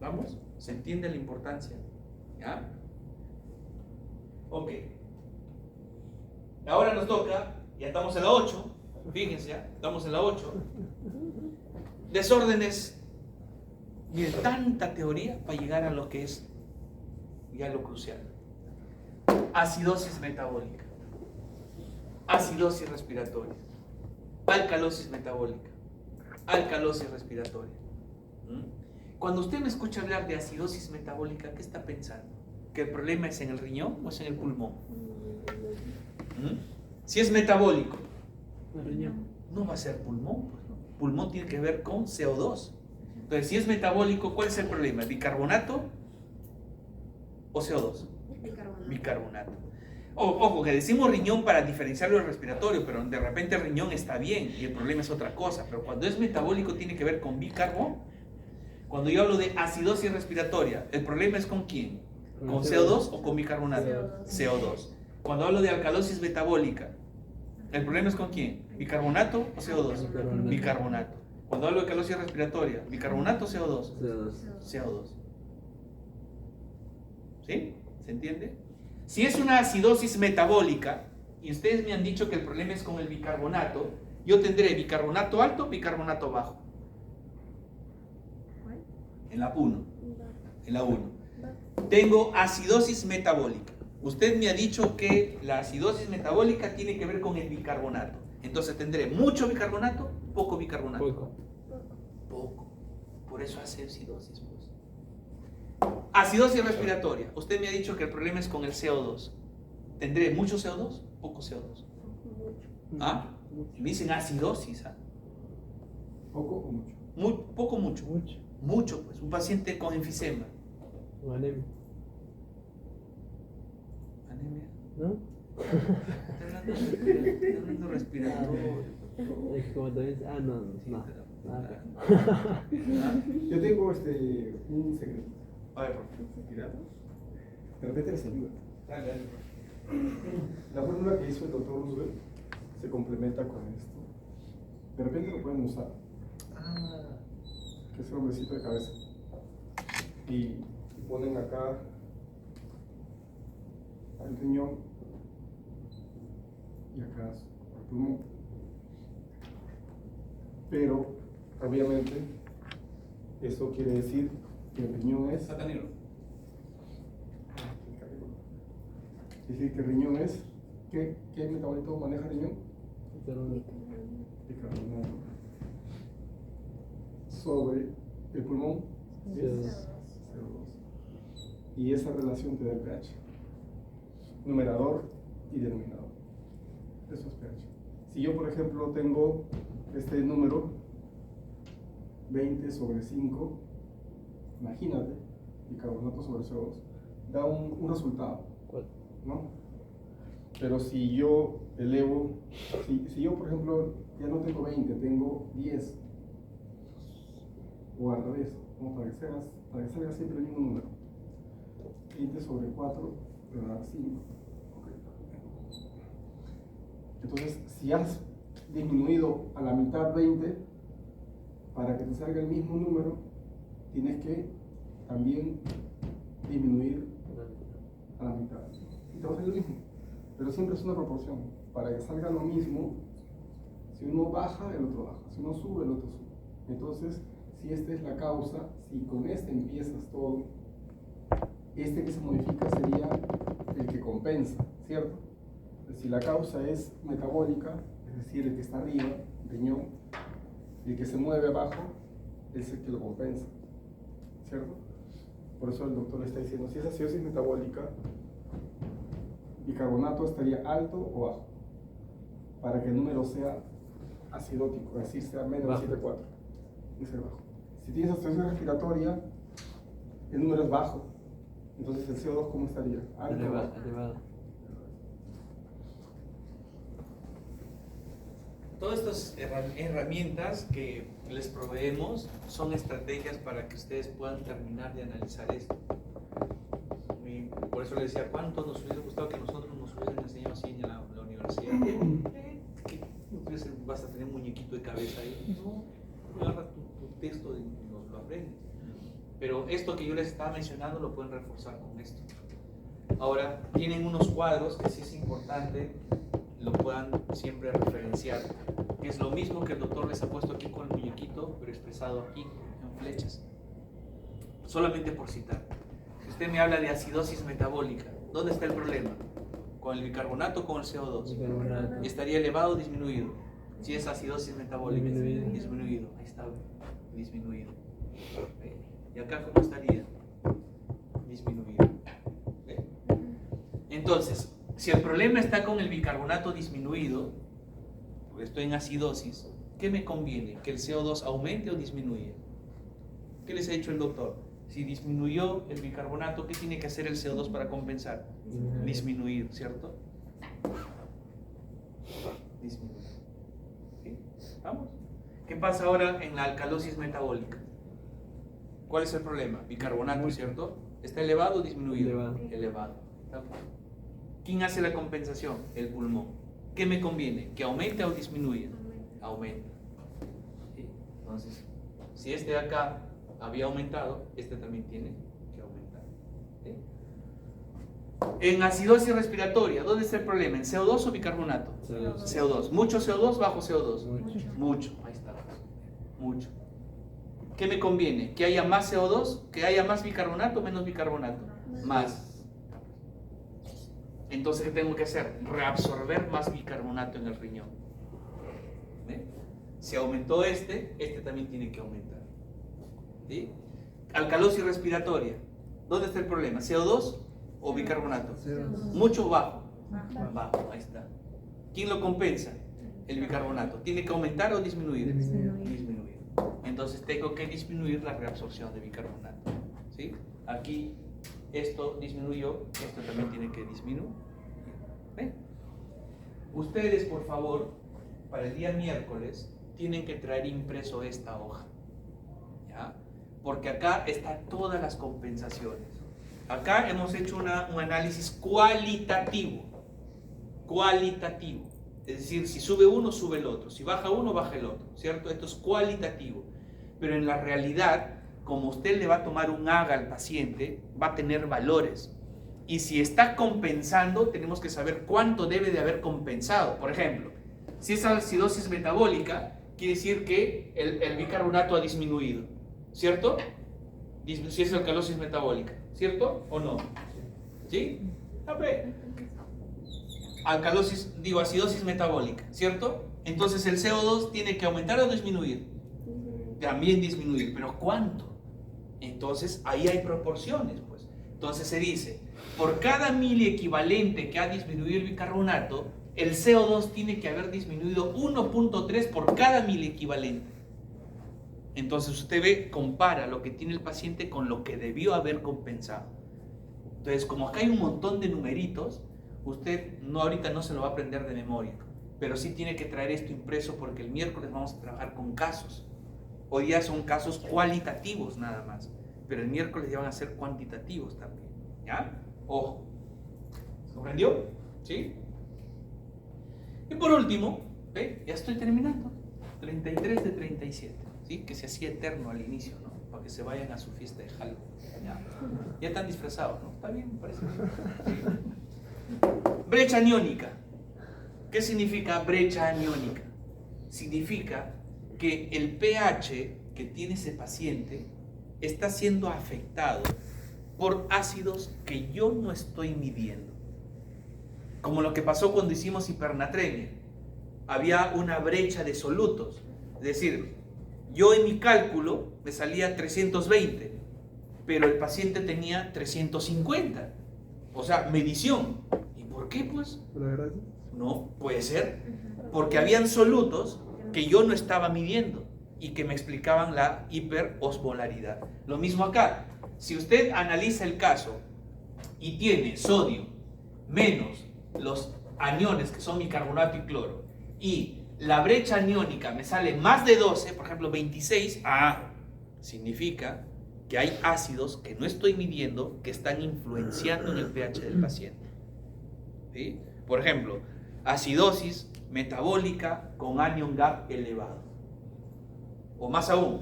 ¿Vamos? ¿Se entiende la importancia? ¿Ya? Ok. Ahora nos toca, ya estamos en la 8, fíjense, ya estamos en la 8. Desórdenes. Miren, tanta teoría para llegar a lo que es ya lo crucial. Acidosis metabólica, acidosis respiratoria, alcalosis metabólica, alcalosis respiratoria. Cuando usted me escucha hablar de acidosis metabólica, ¿qué está pensando? ¿Que el problema es en el riñón o es en el pulmón? Si es metabólico, El riñón. no va a ser pulmón, pues, ¿no? Pulmón tiene que ver con CO2. Entonces, si es metabólico, ¿cuál es el problema? ¿Bicarbonato o CO2? Bicarbonato. Bicarbonato. Ojo, que decimos riñón para diferenciarlo del respiratorio, pero de repente el riñón está bien y el problema es otra cosa. Pero cuando es metabólico tiene que ver con bicarbonato. Cuando yo hablo de acidosis respiratoria, ¿el problema es con quién? ¿Con CO2 o con bicarbonato? CO2. Cuando hablo de alcalosis metabólica, ¿el problema es con quién? ¿Bicarbonato o CO2? Bicarbonato. Bicarbonato. Cuando hablo de alcalosis respiratoria, ¿bicarbonato o CO2? CO2. CO2. ¿Sí? ¿Se entiende? Si es una acidosis metabólica, y ustedes me han dicho que el problema es con el bicarbonato, yo tendré bicarbonato alto, bicarbonato bajo. ¿Cuál? En la 1. En la 1. Tengo acidosis metabólica. Usted me ha dicho que la acidosis metabólica tiene que ver con el bicarbonato. Entonces tendré mucho bicarbonato, poco bicarbonato. Poco. Poco. Por eso hace acidosis, pues. Acidosis respiratoria. Usted me ha dicho que el problema es con el CO2. ¿Tendré mucho CO2? Poco CO2. ¿Ah? Me dicen acidosis. ¿Ah? ¿Poco o mucho? Poco, mucho. Mucho. Mucho, pues. Un paciente con enfisema. O anemia. Anemia. ¿No? Estoy hablando respiratorio. Es que como también. Ah, no. Yo tengo un secreto. A ver, por favor. Tirado. De repente les ayuda. Dale, dale. La fórmula que hizo el doctor Roosevelt se complementa con esto. De repente lo pueden usar, Ah, que es el hombrecito de cabeza. Y ponen acá el riñón y acá el pulmón. Pero, obviamente, eso quiere decir que el riñón es... satanero. Es decir, que el riñón es... ¿Qué metabolito maneja el riñón? Bicarbonato. Bicarbonato. Sobre el pulmón CO2. es CO2. Y esa relación te da el pH. Numerador y denominador. Eso es pH. Si yo, por ejemplo, tengo este número 20 sobre 5, imagínate, bicarbonato sobre CO2, da un resultado, ¿Cuál? ¿no? Pero si yo elevo, si yo, por ejemplo, ya no tengo 20, tengo 10, o al revés, como para que salga siempre el mismo número. 20 sobre 4 me va a dar 5. Okay. Entonces, si has disminuido a la mitad 20, para que te salga el mismo número, tienes que también disminuir a la mitad. Y te va a salir lo mismo. Pero siempre es una proporción. Para que salga lo mismo, si uno baja, el otro baja. Si uno sube, el otro sube. Entonces, si esta es la causa, si con este empiezas todo, este que se modifica sería el que compensa, ¿cierto? Si la causa es metabólica, es decir, el que está arriba, riñón, el que se mueve abajo es el que lo compensa, ¿cierto? Por eso el doctor le está diciendo, si es acidosis metabólica, bicarbonato estaría alto o bajo, para que el número sea acidótico, es decir, sea menos de 7,4, es el bajo. Si tienes acidosis respiratoria, el número es bajo, entonces el CO2 ¿cómo estaría? Alto o bajo. Elevado. Todas estas herramientas que les proveemos son estrategias para que ustedes puedan terminar de analizar esto. Y por eso les decía, ¿cuánto nos hubiese gustado que nosotros nos hubiesen enseñado así en la universidad? ¿Qué? ¿Vas a tener un muñequito de cabeza ahí? No, agarra tu texto y lo aprendes. Pero esto que yo les estaba mencionando lo pueden reforzar con esto. Ahora, tienen unos cuadros que sí es importante lo puedan siempre referenciar. Es lo mismo que el doctor les ha puesto aquí con el muñequito, pero expresado aquí en flechas. Solamente por citar. Si usted me habla de acidosis metabólica, ¿dónde está el problema? ¿Con el bicarbonato o con el CO2? Bicarbonato. ¿Estaría elevado o disminuido? Si es acidosis metabólica, disminuido. Ahí está, disminuido. ¿Y acá cómo estaría? Disminuido. Entonces, si el problema está con el bicarbonato disminuido, porque estoy en acidosis, ¿qué me conviene? ¿Que el CO2 aumente o disminuya? ¿Qué les ha dicho el doctor? Si disminuyó el bicarbonato, ¿qué tiene que hacer el CO2 para compensar? Disminuir, ¿cierto? Disminuir. ¿Sí? ¿Vamos? ¿Qué pasa ahora en la alcalosis metabólica? ¿Cuál es el problema? Bicarbonato, ¿cierto? ¿Está elevado o disminuido? Elevado. ¿Quién hace la compensación? El pulmón. ¿Qué me conviene? ¿Que aumente o disminuya? Aumenta. ¿Sí? Entonces, si este de acá había aumentado, este también tiene que aumentar. ¿Sí? En acidosis respiratoria, ¿dónde está el problema? ¿En CO2 o bicarbonato? CO2. ¿Mucho CO2, bajo CO2? Mucho. Ahí está. Mucho. ¿Qué me conviene? ¿Que haya más CO2? ¿Que haya más bicarbonato o menos bicarbonato? Más. Entonces, ¿qué tengo que hacer? Reabsorber más bicarbonato en el riñón. ¿Ve? Si aumentó este también tiene que aumentar. ¿Sí? Alcalosis respiratoria. ¿Dónde está el problema? ¿CO2 o bicarbonato? ¿Mucho o bajo? Bajo, ahí está. ¿Quién lo compensa? El bicarbonato. ¿Tiene que aumentar o disminuir? Disminuir. Entonces tengo que disminuir la reabsorción de bicarbonato. ¿Sí? Aquí esto disminuyó, esto también tiene que disminuir. ¿Ven? Ustedes, por favor, para el día miércoles, tienen que traer impreso esta hoja. ¿Ya? Porque acá están todas las compensaciones. Acá hemos hecho un análisis cualitativo. Cualitativo. Es decir, si sube uno, sube el otro. Si baja uno, baja el otro. ¿Cierto? Esto es cualitativo. Pero en la realidad, como usted le va a tomar un AGA al paciente, va a tener valores. Y si está compensando, tenemos que saber cuánto debe de haber compensado. Por ejemplo, si es acidosis metabólica, quiere decir que el bicarbonato ha disminuido. ¿Cierto? Si es alcalosis metabólica. ¿Cierto o no? ¿Sí? A ver. Acidosis metabólica. ¿Cierto? Entonces el CO2 tiene que aumentar o disminuir. También disminuir. ¿Pero cuánto? Entonces ahí hay proporciones, pues. Entonces se dice, por cada miliequivalente que ha disminuido el bicarbonato, el CO2 tiene que haber disminuido 1.3 por cada miliequivalente. Entonces usted ve, compara lo que tiene el paciente con lo que debió haber compensado. Entonces, como acá hay un montón de numeritos, usted ahorita no se lo va a aprender de memoria, pero sí tiene que traer esto impreso porque el miércoles vamos a trabajar con casos. Hoy día son casos cualitativos nada más, pero el miércoles ya van a ser cuantitativos también. ¿Ya? Ojo. ¿Se comprendió? ¿Sí? Y por último, ¿ve? Ya estoy terminando. 33 de 37. ¿Sí? Que se hacía eterno al inicio, ¿no? Para que se vayan a su fiesta de Halloween. Ya están disfrazados, ¿no? Está bien, me parece bien. Brecha aniónica. ¿Qué significa brecha aniónica? Significa que el pH que tiene ese paciente está siendo afectado por ácidos que yo no estoy midiendo. Como lo que pasó cuando hicimos hipernatremia. Había una brecha de solutos. Es decir, yo en mi cálculo me salía 320, pero el paciente tenía 350. O sea, medición. ¿Y por qué, pues? ¿La verdad? No, puede ser. Porque habían solutos que yo no estaba midiendo y que me explicaban la hiperosmolaridad. Lo mismo acá. Si usted analiza el caso y tiene sodio menos los aniones que son bicarbonato y cloro y la brecha aniónica me sale más de 12, por ejemplo 26, significa que hay ácidos que no estoy midiendo que están influenciando en el pH del paciente. ¿Sí? Por ejemplo, acidosis metabólica con anion gap elevado. O más aún,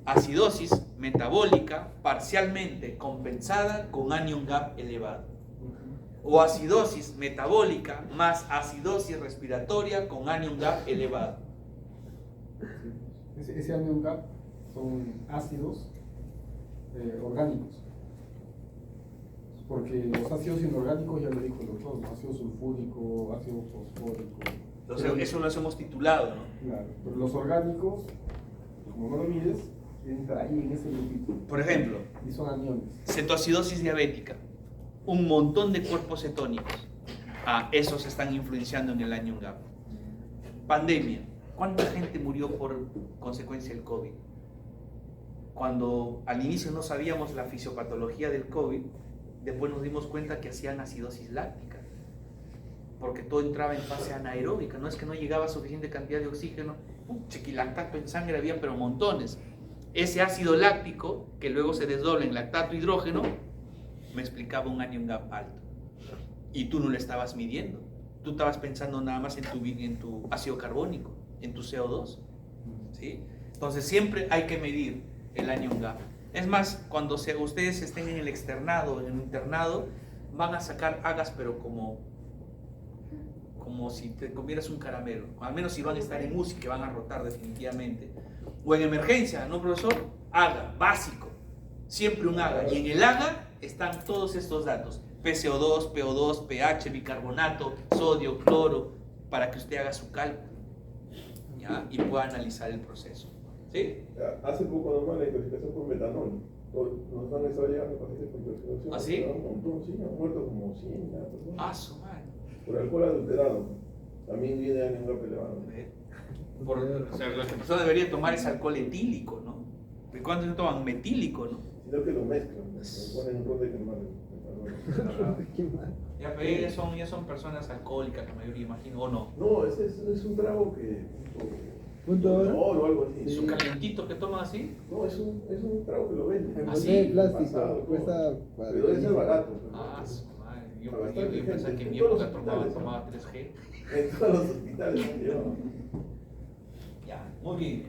acidosis metabólica parcialmente compensada con anion gap elevado. O acidosis metabólica más acidosis respiratoria con anion gap elevado. Ese anion gap son ácidos orgánicos. Porque los ácidos inorgánicos, ya lo dijo el doctor, ácido sulfúrico, ácido fosfórico, Entonces, eso lo hemos titulado, ¿no? Claro, pero los orgánicos, como no lo mides, entra ahí en ese grupito. Por ejemplo, Y son aniones. cetoacidosis diabética, un montón de cuerpos cetónicos. Esos están influenciando en el anion gap. Pandemia, ¿cuánta gente murió por consecuencia del COVID? Cuando al inicio no sabíamos la fisiopatología del COVID, después nos dimos cuenta que hacían acidosis láctica, porque todo entraba en fase anaeróbica, no es que no llegaba suficiente cantidad de oxígeno, chiquilactato en sangre había, pero montones. Ese ácido láctico, que luego se desdobla en lactato hidrógeno, me explicaba un anion gap alto. Y tú no lo estabas midiendo, tú estabas pensando nada más en tu ácido carbónico, en tu CO2, ¿sí? Entonces siempre hay que medir el anion gap. Es más, cuando ustedes estén en el externado, en el internado, van a sacar agas, pero como si te comieras un caramelo. Al menos si van a estar en UCI, que van a rotar definitivamente. O en emergencia, ¿no, profesor? AGA, básico. Siempre un AGA. Y en el AGA están todos estos datos. PCO2, PO2, pH, bicarbonato, sodio, cloro, para que usted haga su cálculo, ¿ya? Y pueda analizar el proceso. ¿Sí? Hace poco nomás la intoxicación por metanol. Nos han estado llegando pacientes con intoxicación. ¿Ah, sí? Un montón, sí, han muerto como 100 personas. Su madre. Por alcohol adulterado. También viene anion gap elevado. O sea, lo que la persona debería tomar es alcohol etílico, ¿no? ¿Y cuántos no toman? Metílico, ¿no? Sino que lo mezclan. Le ponen un ron de quemar. Qué mal. Ya, pero ya son personas alcohólicas, la mayoría, imagino, o no. No, ese es un trago que. ¿Punto ahora? O algo así. ¿Es un calientito que toman así? No, es un trago que lo venden. ¿Ah, En sí? plástico, Pasado, cuesta. Pero debe ser barato. Su madre. Yo Para bastante pensaba gente. que en mi En todos época los hospitales, tomaba 3G. En todos los hospitales han llevado. Ya, muy bien.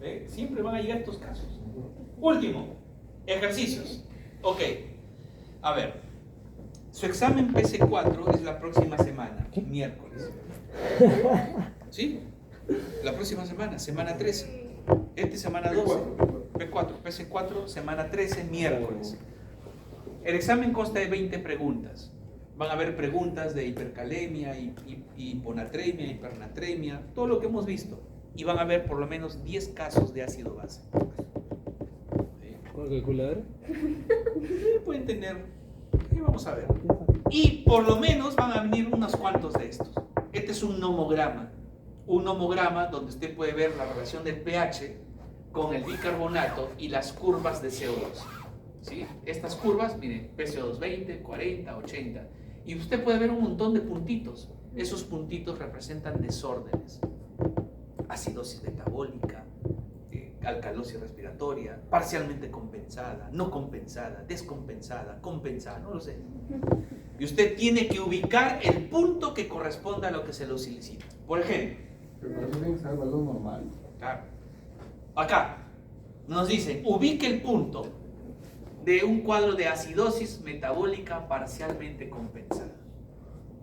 ¿Ve? Siempre van a llegar estos casos. Último, ejercicios. Ok, a ver. Su examen PC4 es la próxima semana, miércoles. ¿Sí? La próxima semana, semana 13. Esta es semana 12. P4, PC4, semana 13, miércoles. El examen consta de 20 preguntas. Van a haber preguntas de hipercalemia, hiponatremia, hipernatremia, todo lo que hemos visto. Y van a haber por lo menos 10 casos de ácido base. ¿Sí? ¿Con calculadora? Pueden tener, vamos a ver. Y por lo menos van a venir unos cuantos de estos. Este es un nomograma. Un nomograma donde usted puede ver la relación del pH con el bicarbonato y las curvas de CO2. ¿Sí? Estas curvas, miren, PCO2 20, 40, 80. Y usted puede ver un montón de puntitos. Esos puntitos representan desórdenes. Acidosis metabólica, alcalosis respiratoria, parcialmente compensada, no compensada, descompensada, compensada, no lo sé. Y usted tiene que ubicar el punto que corresponda a lo que se lo solicita. Por ejemplo, Pero eso tiene que ser el valor normal. claro, acá nos dicen, ubique el punto de un cuadro de acidosis metabólica parcialmente compensada,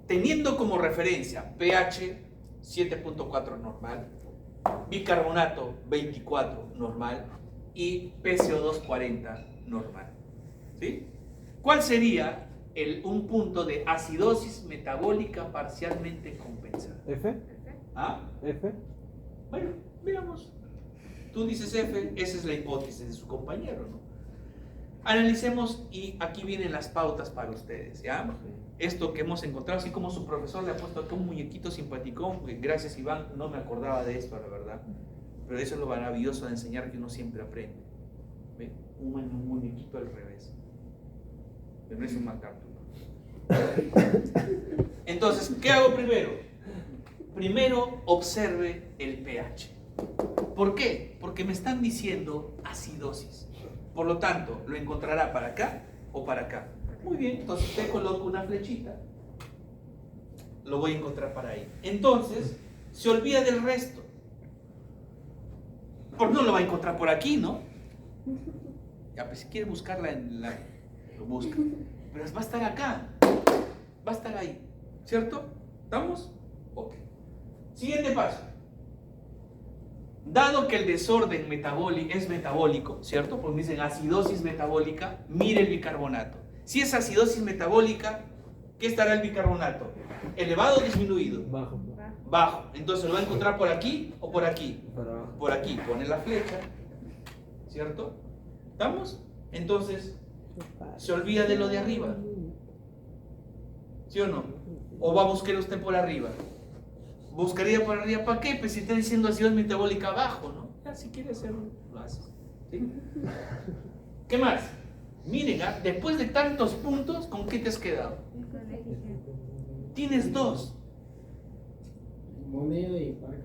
teniendo como referencia pH 7.4 normal, bicarbonato 24 normal y PCO2 40 normal. ¿Sí? ¿Cuál sería un punto de acidosis metabólica parcialmente compensada? ¿F? ¿Ah? ¿F? Bueno, veamos. Tú dices F, esa es la hipótesis de su compañero, ¿no? Analicemos y aquí vienen las pautas para ustedes, ¿ya? Esto que hemos encontrado, así como su profesor le ha puesto acá un muñequito simpaticón, gracias Iván, no me acordaba de esto, la verdad, pero eso es lo maravilloso de enseñar, que uno siempre aprende. ¿Ve? Un muñequito al revés. No es un MacArthur. Entonces, ¿qué hago primero? Primero observe el pH. ¿Por qué? Porque me están diciendo acidosis. Por lo tanto, lo encontrará para acá o para acá. Muy bien, entonces usted coloca una flechita. Lo voy a encontrar para ahí. Entonces, se olvida del resto. Porque no lo va a encontrar por aquí, ¿no? Ya, pues si quiere buscarla lo busca. Pero va a estar acá. Va a estar ahí. ¿Cierto? ¿Estamos? Ok. Siguiente paso. Dado que el desorden es metabólico, ¿cierto? Porque me dicen acidosis metabólica, mire el bicarbonato. Si es acidosis metabólica, ¿qué estará el bicarbonato? ¿Elevado o disminuido? Bajo. Bajo. Entonces lo va a encontrar por aquí o por aquí. Para abajo. Por aquí, pone la flecha, ¿cierto? ¿Estamos? Entonces, se olvida de lo de arriba, ¿sí o no? ¿O va a buscar usted por arriba? ¿Buscaría por arriba para qué? Pues si está diciendo acidez metabólica abajo, ¿no? Ya, si quiere hacerlo, lo hace. ¿Sí? ¿Qué más? Miren, después de tantos puntos, ¿con qué te has quedado? Tienes 2, Moneda y marca.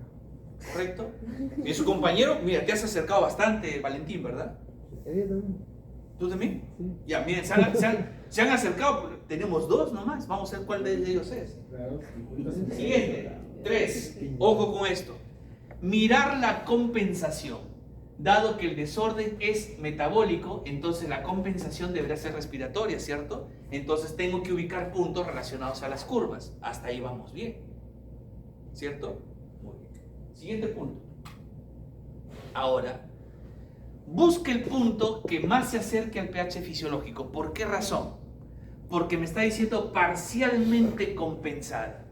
¿correcto? Y su compañero, mira, te has acercado bastante, Valentín, ¿verdad? ¿Tú también? Sí. Ya, miren, se han acercado, tenemos 2 nomás, vamos a ver cuál de ellos es. Claro, 50. Siguiente, 3, ojo con esto. Mirar la compensación. Dado que el desorden es metabólico, entonces la compensación deberá ser respiratoria, ¿cierto? Entonces tengo que ubicar puntos relacionados a las curvas. Hasta ahí vamos bien, ¿cierto? Muy bien. Siguiente punto. Ahora, busque el punto que más se acerque al pH fisiológico. ¿Por qué razón? Porque me está diciendo parcialmente compensada.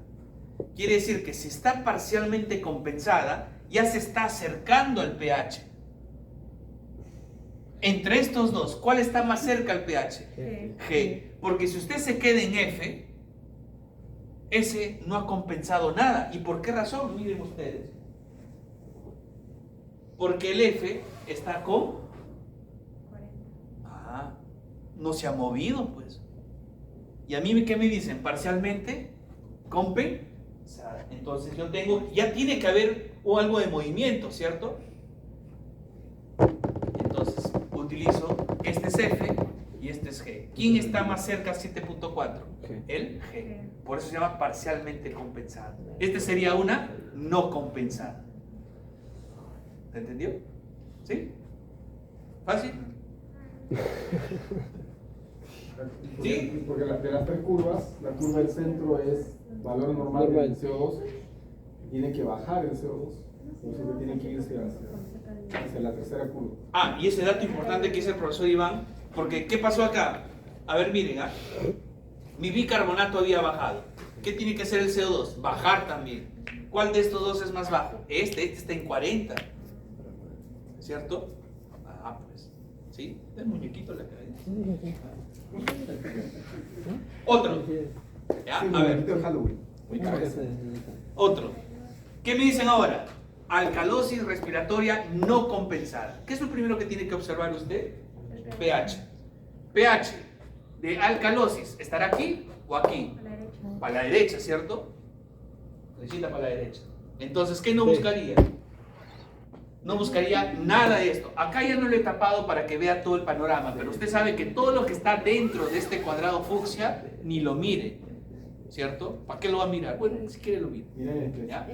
Quiere decir que si está parcialmente compensada, ya se está acercando al pH. Entre estos dos, ¿cuál está más cerca al pH? G. Porque si usted se queda en F, ese no ha compensado nada. ¿Y por qué razón? Miren ustedes. Porque el F está con... no se ha movido, pues. ¿Y a mí qué me dicen? Parcialmente compensada. Entonces yo tengo, ya tiene que haber algo de movimiento, ¿cierto? Entonces utilizo, este es F y este es G. ¿Quién está más cerca a 7.4? G. El G. Por eso se llama parcialmente compensada. Este sería una no compensada. ¿Se entendió? ¿Sí? ¿Fácil? ¿Sí? Porque de las 3 curvas, la curva del centro es valor normal del CO2. Tiene que bajar el CO2. Entonces tiene que irse hacia la tercera curva. Y ese dato importante que dice el profesor Iván, porque ¿qué pasó acá? A ver, miren, mi bicarbonato había bajado. ¿Qué tiene que hacer el CO2? Bajar también. ¿Cuál de estos dos es más bajo? Este está en 40. ¿Cierto? Pues, ¿sí? El muñequito le cae. Otro. ¿Ya? Sí, A ver. de Halloween. Muy cabeza. Otro. ¿Qué me dicen ahora? Alcalosis respiratoria no compensada. ¿Qué es lo primero que tiene que observar usted? pH. pH de alcalosis, ¿estará aquí o aquí? Para la derecha, ¿cierto? Flechita para la derecha. Entonces, ¿qué no buscaría? No buscaría nada de esto. Acá ya no lo he tapado para que vea todo el panorama, pero usted sabe que todo lo que está dentro de este cuadrado fucsia, ni lo mire, ¿cierto? ¿Para qué lo va a mirar? Bueno, ni siquiera lo mire. Miren este. ¿Ya?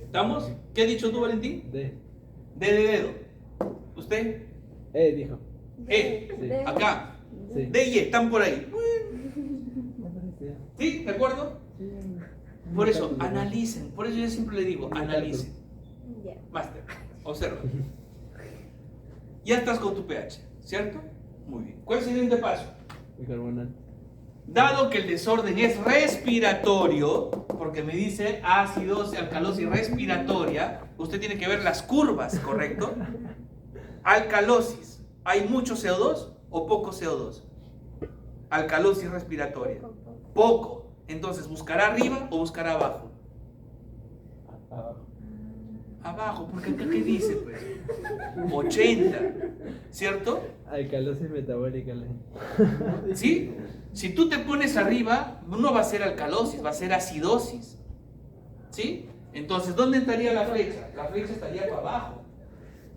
¿Estamos? ¿Qué has dicho tú, Valentín? D. D de dedo. ¿Usted? Dijo. E. Acá. Sí. D y E, están por ahí. ¿Sí? ¿De acuerdo? Por eso, analicen. Por eso yo siempre le digo, analicen. Máster, observa. Ya estás con tu pH, ¿cierto? Muy bien. ¿Cuál es el siguiente paso? Bicarbonato. Dado que el desorden es respiratorio, porque me dice acidosis, alcalosis respiratoria, usted tiene que ver las curvas, ¿correcto? Alcalosis, ¿hay mucho CO2 o poco CO2? Alcalosis respiratoria. Poco. Entonces, ¿buscará arriba o buscará abajo? Abajo, porque acá ¿qué dice? Pues 80, ¿cierto? Alcalosis metabólica. ¿Sí? Si tú te pones arriba, no va a ser alcalosis, va a ser acidosis. ¿Sí? Entonces, ¿dónde estaría la flecha? La flecha estaría para abajo.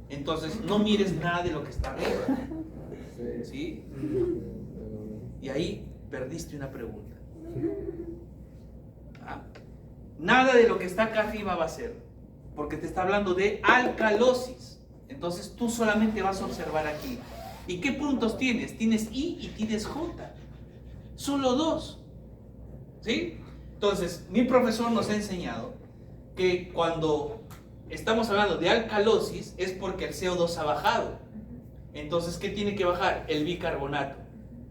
Entonces, no mires nada de lo que está arriba. ¿Sí? Y ahí perdiste una pregunta. Nada de lo que está acá arriba va a ser, porque te está hablando de alcalosis. Entonces, tú solamente vas a observar aquí. ¿Y qué puntos tienes? Tienes I y tienes J. Solo 2. ¿Sí? Entonces, mi profesor nos ha enseñado que cuando estamos hablando de alcalosis es porque el CO2 ha bajado. Entonces, ¿qué tiene que bajar? El bicarbonato.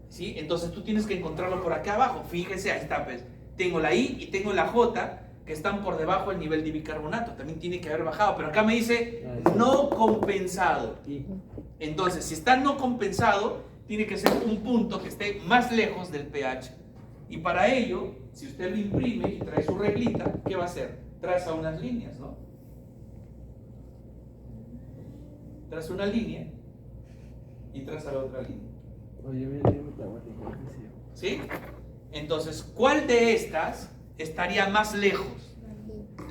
¿sí? Entonces tú tienes que encontrarlo por acá abajo. Fíjense, ahí está, pues. Tengo la I y tengo la J que están por debajo del nivel de bicarbonato. También tiene que haber bajado, pero acá me dice no compensado. Entonces, si está no compensado, tiene que ser un punto que esté más lejos del pH. Y para ello, si usted lo imprime y trae su reglita, ¿qué va a hacer? Traza unas líneas, ¿no? Traza una línea y traza la otra línea. Oye, mira, metabólica. ¿Sí? Entonces, ¿cuál de estas estaría más lejos?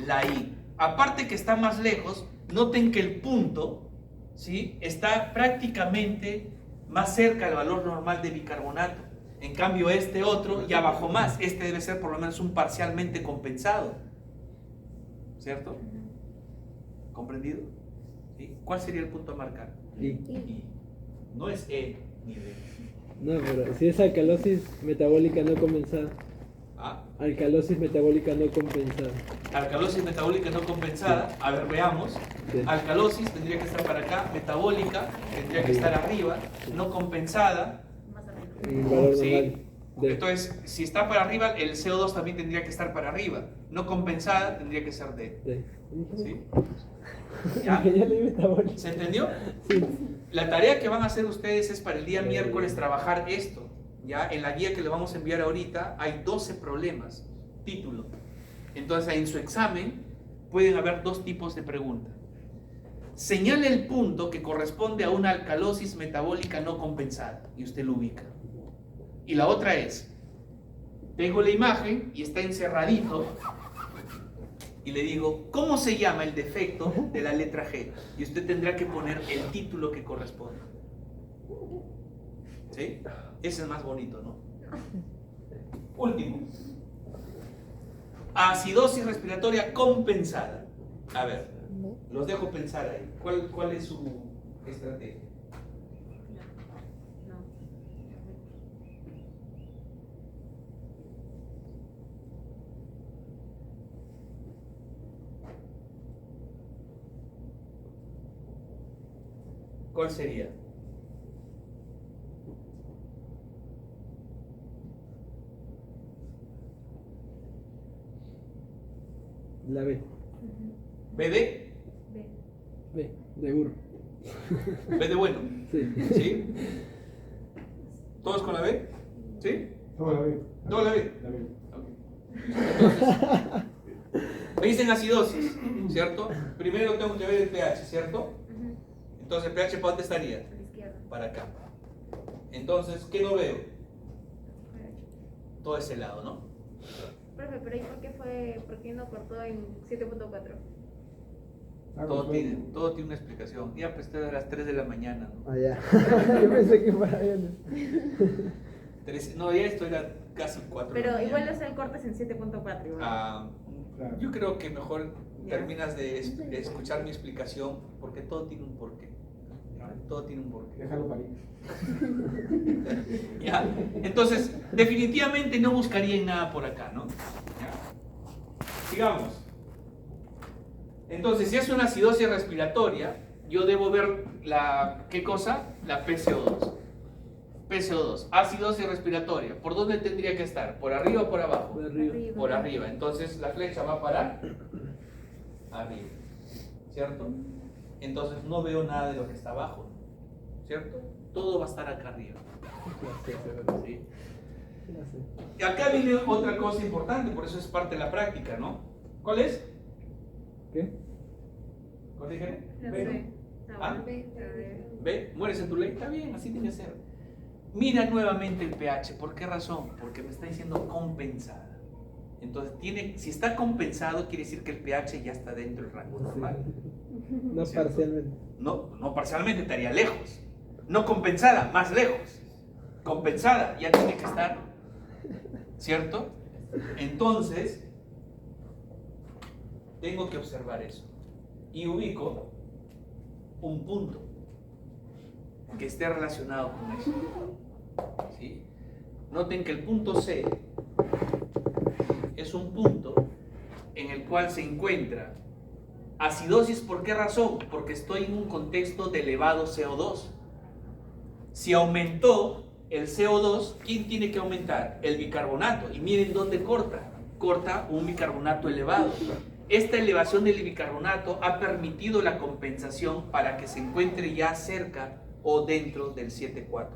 La I. Aparte que está más lejos, noten que el punto, ¿sí?, está prácticamente más cerca del valor normal de bicarbonato. En cambio, este otro ya bajó más. Este debe ser por lo menos un parcialmente compensado. ¿Cierto? ¿Comprendido? ¿Sí? ¿Cuál sería el punto a marcar? I. No es E ni D. No, pero si es alcalosis metabólica no compensada. ¿Ah? Alcalosis metabólica no compensada. Alcalosis metabólica no compensada. A ver, veamos. Sí. Alcalosis tendría que estar para acá. Metabólica tendría que estar arriba. No compensada. Más arriba. El valor Sí. normal. D. Entonces, si está para arriba, el CO2 también tendría que estar para arriba. No compensada tendría que ser D. D. ¿Sí? ¿Ya? Ya leí metabólica. ¿Se entendió? Sí. La tarea que van a hacer ustedes es para el día miércoles trabajar esto. ¿Ya? En la guía que le vamos a enviar ahorita hay 12 problemas. Título. Entonces, en su examen pueden haber dos tipos de preguntas. Señale el punto que corresponde a una alcalosis metabólica no compensada y usted lo ubica. Y la otra es, tengo la imagen y está encerradito y le digo, ¿cómo se llama el defecto de la letra G? Y usted tendrá que poner el título que corresponde. ¿Sí? Ese es más bonito, ¿no? Último. Acidosis respiratoria compensada. A ver, los dejo pensar ahí. ¿Cuál es su estrategia? No. ¿Cuál sería? La B. ¿BD? B. B. De burro. ¿B de bueno? Sí. ¿Sí? ¿Todos con la B? ¿Sí? No, la B. ¿Todo la B? La B. Me dicen acidosis, ¿cierto? Primero tengo que ver el pH, ¿cierto? Ujú. Entonces, ¿el pH para dónde estaría? A la izquierda. Para acá. Entonces, ¿qué no veo? Todo ese lado, ¿no? Profe, pero ¿y por qué no cortó en 7.4? Todo tiene una explicación. Ya, pues, esto era a las 3 de la mañana, ¿no? Ah, ya. Yo pensé que para bien. No, ya esto era casi 4 de la Pero igual mañana. el cortes en 7.4 igual. Claro. Yo creo que mejor Ya. terminas de escuchar mi explicación, porque todo tiene un porqué. Todo tiene un porqué. Déjalo parir. ¿Ya? Entonces, definitivamente no buscaría nada por acá, ¿no? ¿Ya? Sigamos. Entonces, si es una acidosis respiratoria, yo debo ver ¿qué cosa? La PCO2. PCO2, acidosis respiratoria. ¿Por dónde tendría que estar? ¿Por arriba o por abajo? Por arriba. Por arriba. Entonces, la flecha va para arriba. ¿Cierto? Entonces, no veo nada de lo que está abajo. ¿Cierto? Todo va a estar acá arriba. ¿Sí? Y acá viene otra cosa importante, por eso es parte de la práctica, ¿no? ¿Cuál es? ¿Qué? ¿Cuál dije? La B, ¿no? C. ¿Ah? B. La B. ¿Ve? ¿Mueres en tu ley? Está bien, así tiene que ser. Mira nuevamente el pH. ¿Por qué razón? Porque me está diciendo compensada. Entonces, si está compensado, quiere decir que el pH ya está dentro del rango normal. No ¿Cierto? parcialmente. No parcialmente, estaría lejos. No compensada, más lejos. Compensada, ya tiene que estar. ¿Cierto? Entonces, tengo que observar eso. Y ubico un punto que esté relacionado con eso. ¿Sí? Noten que el punto C es un punto en el cual se encuentra acidosis. ¿Por qué razón? Porque estoy en un contexto de elevado CO2. Si aumentó, el CO2, ¿quién tiene que aumentar? El bicarbonato. Y miren dónde corta. Corta un bicarbonato elevado. Esta elevación del bicarbonato ha permitido la compensación para que se encuentre ya cerca o dentro del 7,4.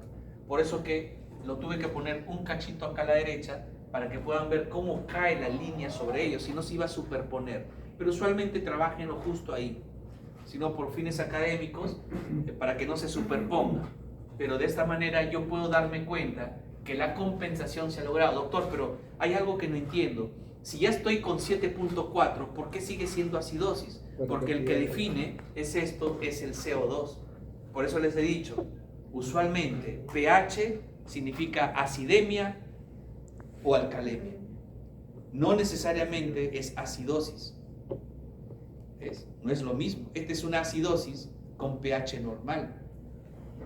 Por eso que lo tuve que poner un cachito acá a la derecha para que puedan ver cómo cae la línea sobre ellos, si no se iba a superponer. Pero usualmente trabajenlo justo ahí, sino por fines académicos, para que no se superponga. Pero de esta manera yo puedo darme cuenta que la compensación se ha logrado. Doctor, pero hay algo que no entiendo. Si ya estoy con 7,4, ¿por qué sigue siendo acidosis? Porque el que define es esto, es el CO2. Por eso les he dicho, usualmente pH significa acidemia o alcalemia. No necesariamente es acidosis. No es lo mismo. Esta es una acidosis con pH normal.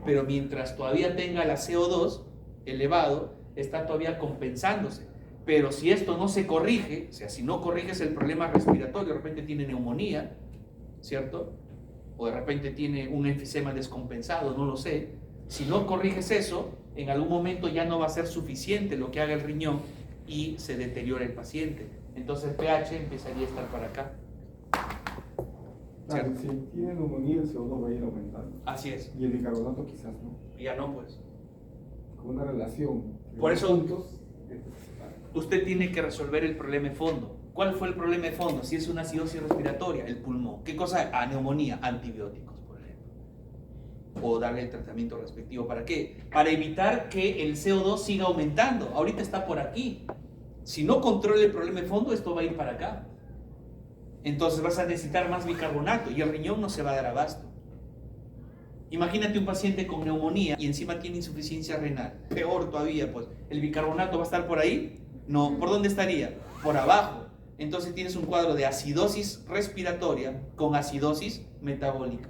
Pero mientras todavía tenga la CO2 elevado, está todavía compensándose. Pero si esto no se corrige, o sea, si no corriges el problema respiratorio, de repente tiene neumonía, ¿cierto? O de repente tiene un enfisema descompensado, no lo sé. Si no corriges eso, en algún momento ya no va a ser suficiente lo que haga el riñón y se deteriora el paciente. Entonces el pH empezaría a estar para acá. Claro, si tiene neumonía, el CO2 va a ir aumentando. Así es. Y el bicarbonato quizás no. Ya no, pues. Con una relación. Por eso- Juntos, esto se separa. Usted tiene que resolver el problema de fondo. ¿Cuál fue el problema de fondo? Si es una acidosis respiratoria, el pulmón. ¿Qué cosa? Neumonía, antibióticos, por ejemplo. O darle el tratamiento respectivo. ¿Para qué? Para evitar que el CO2 siga aumentando. Ahorita está por aquí. Si no controla el problema de fondo, esto va a ir para acá. Entonces vas a necesitar más bicarbonato y el riñón no se va a dar abasto. Imagínate un paciente con neumonía y encima tiene insuficiencia renal. Peor todavía, pues. ¿El bicarbonato va a estar por ahí? No. ¿Por dónde estaría? Por abajo. Entonces tienes un cuadro de acidosis respiratoria con acidosis metabólica.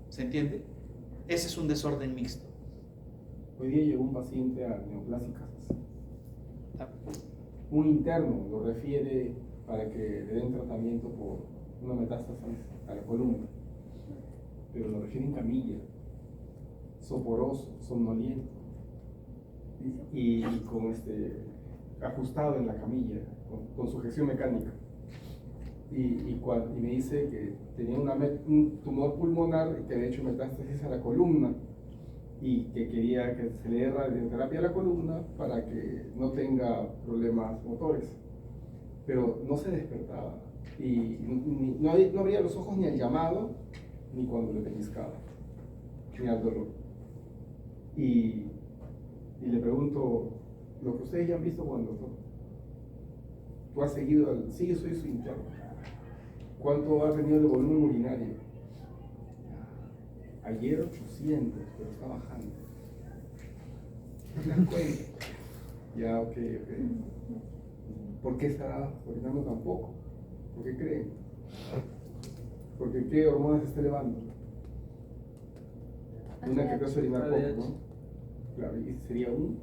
¿Se entiende? Ese es un desorden mixto. Hoy día llegó un paciente a neoplásicas. Un interno lo refiere para que le den tratamiento por una metástasis a la columna, pero lo refiere en camilla, soporoso, somnoliento y con ajustado en la camilla, con sujeción mecánica. Y me dice que tenía un tumor pulmonar que había hecho metástasis a la columna y que quería que se le dé radioterapia a la columna para que no tenga problemas motores. Pero no se despertaba y no abría los ojos ni al llamado ni cuando le pellizcaba, ni al dolor. Y le pregunto, lo que ustedes ya han visto con el doctor, tú has seguido, sí, yo soy su interno, ¿cuánto ha tenido el volumen urinario? Ayer 800, pero está bajando. ¿Te das cuenta? Ya, ok. ¿Por qué está orinando tan poco? ¿Por qué creen? Porque ¿qué hormonas se está elevando? Una que te hace orinar poco, ¿no? Claro, y sería un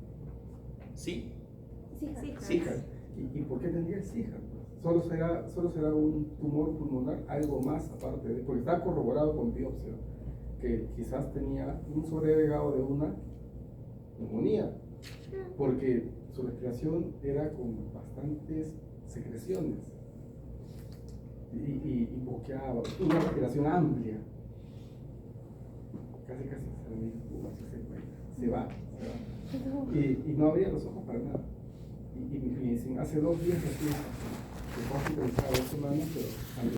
¿Sí? SIHA. ¿Y por qué tendría el SIHA? Solo será un tumor pulmonar, algo más aparte de, porque está corroborado con biopsia, que quizás tenía un sobreagregado de una neumonía, porque su respiración era con bastantes secreciones y boqueaba, una respiración amplia, casi se va. Y no abría los ojos para nada. Y me dicen, hace 2 días recién, que fue hospitalizado 2 semanas, pero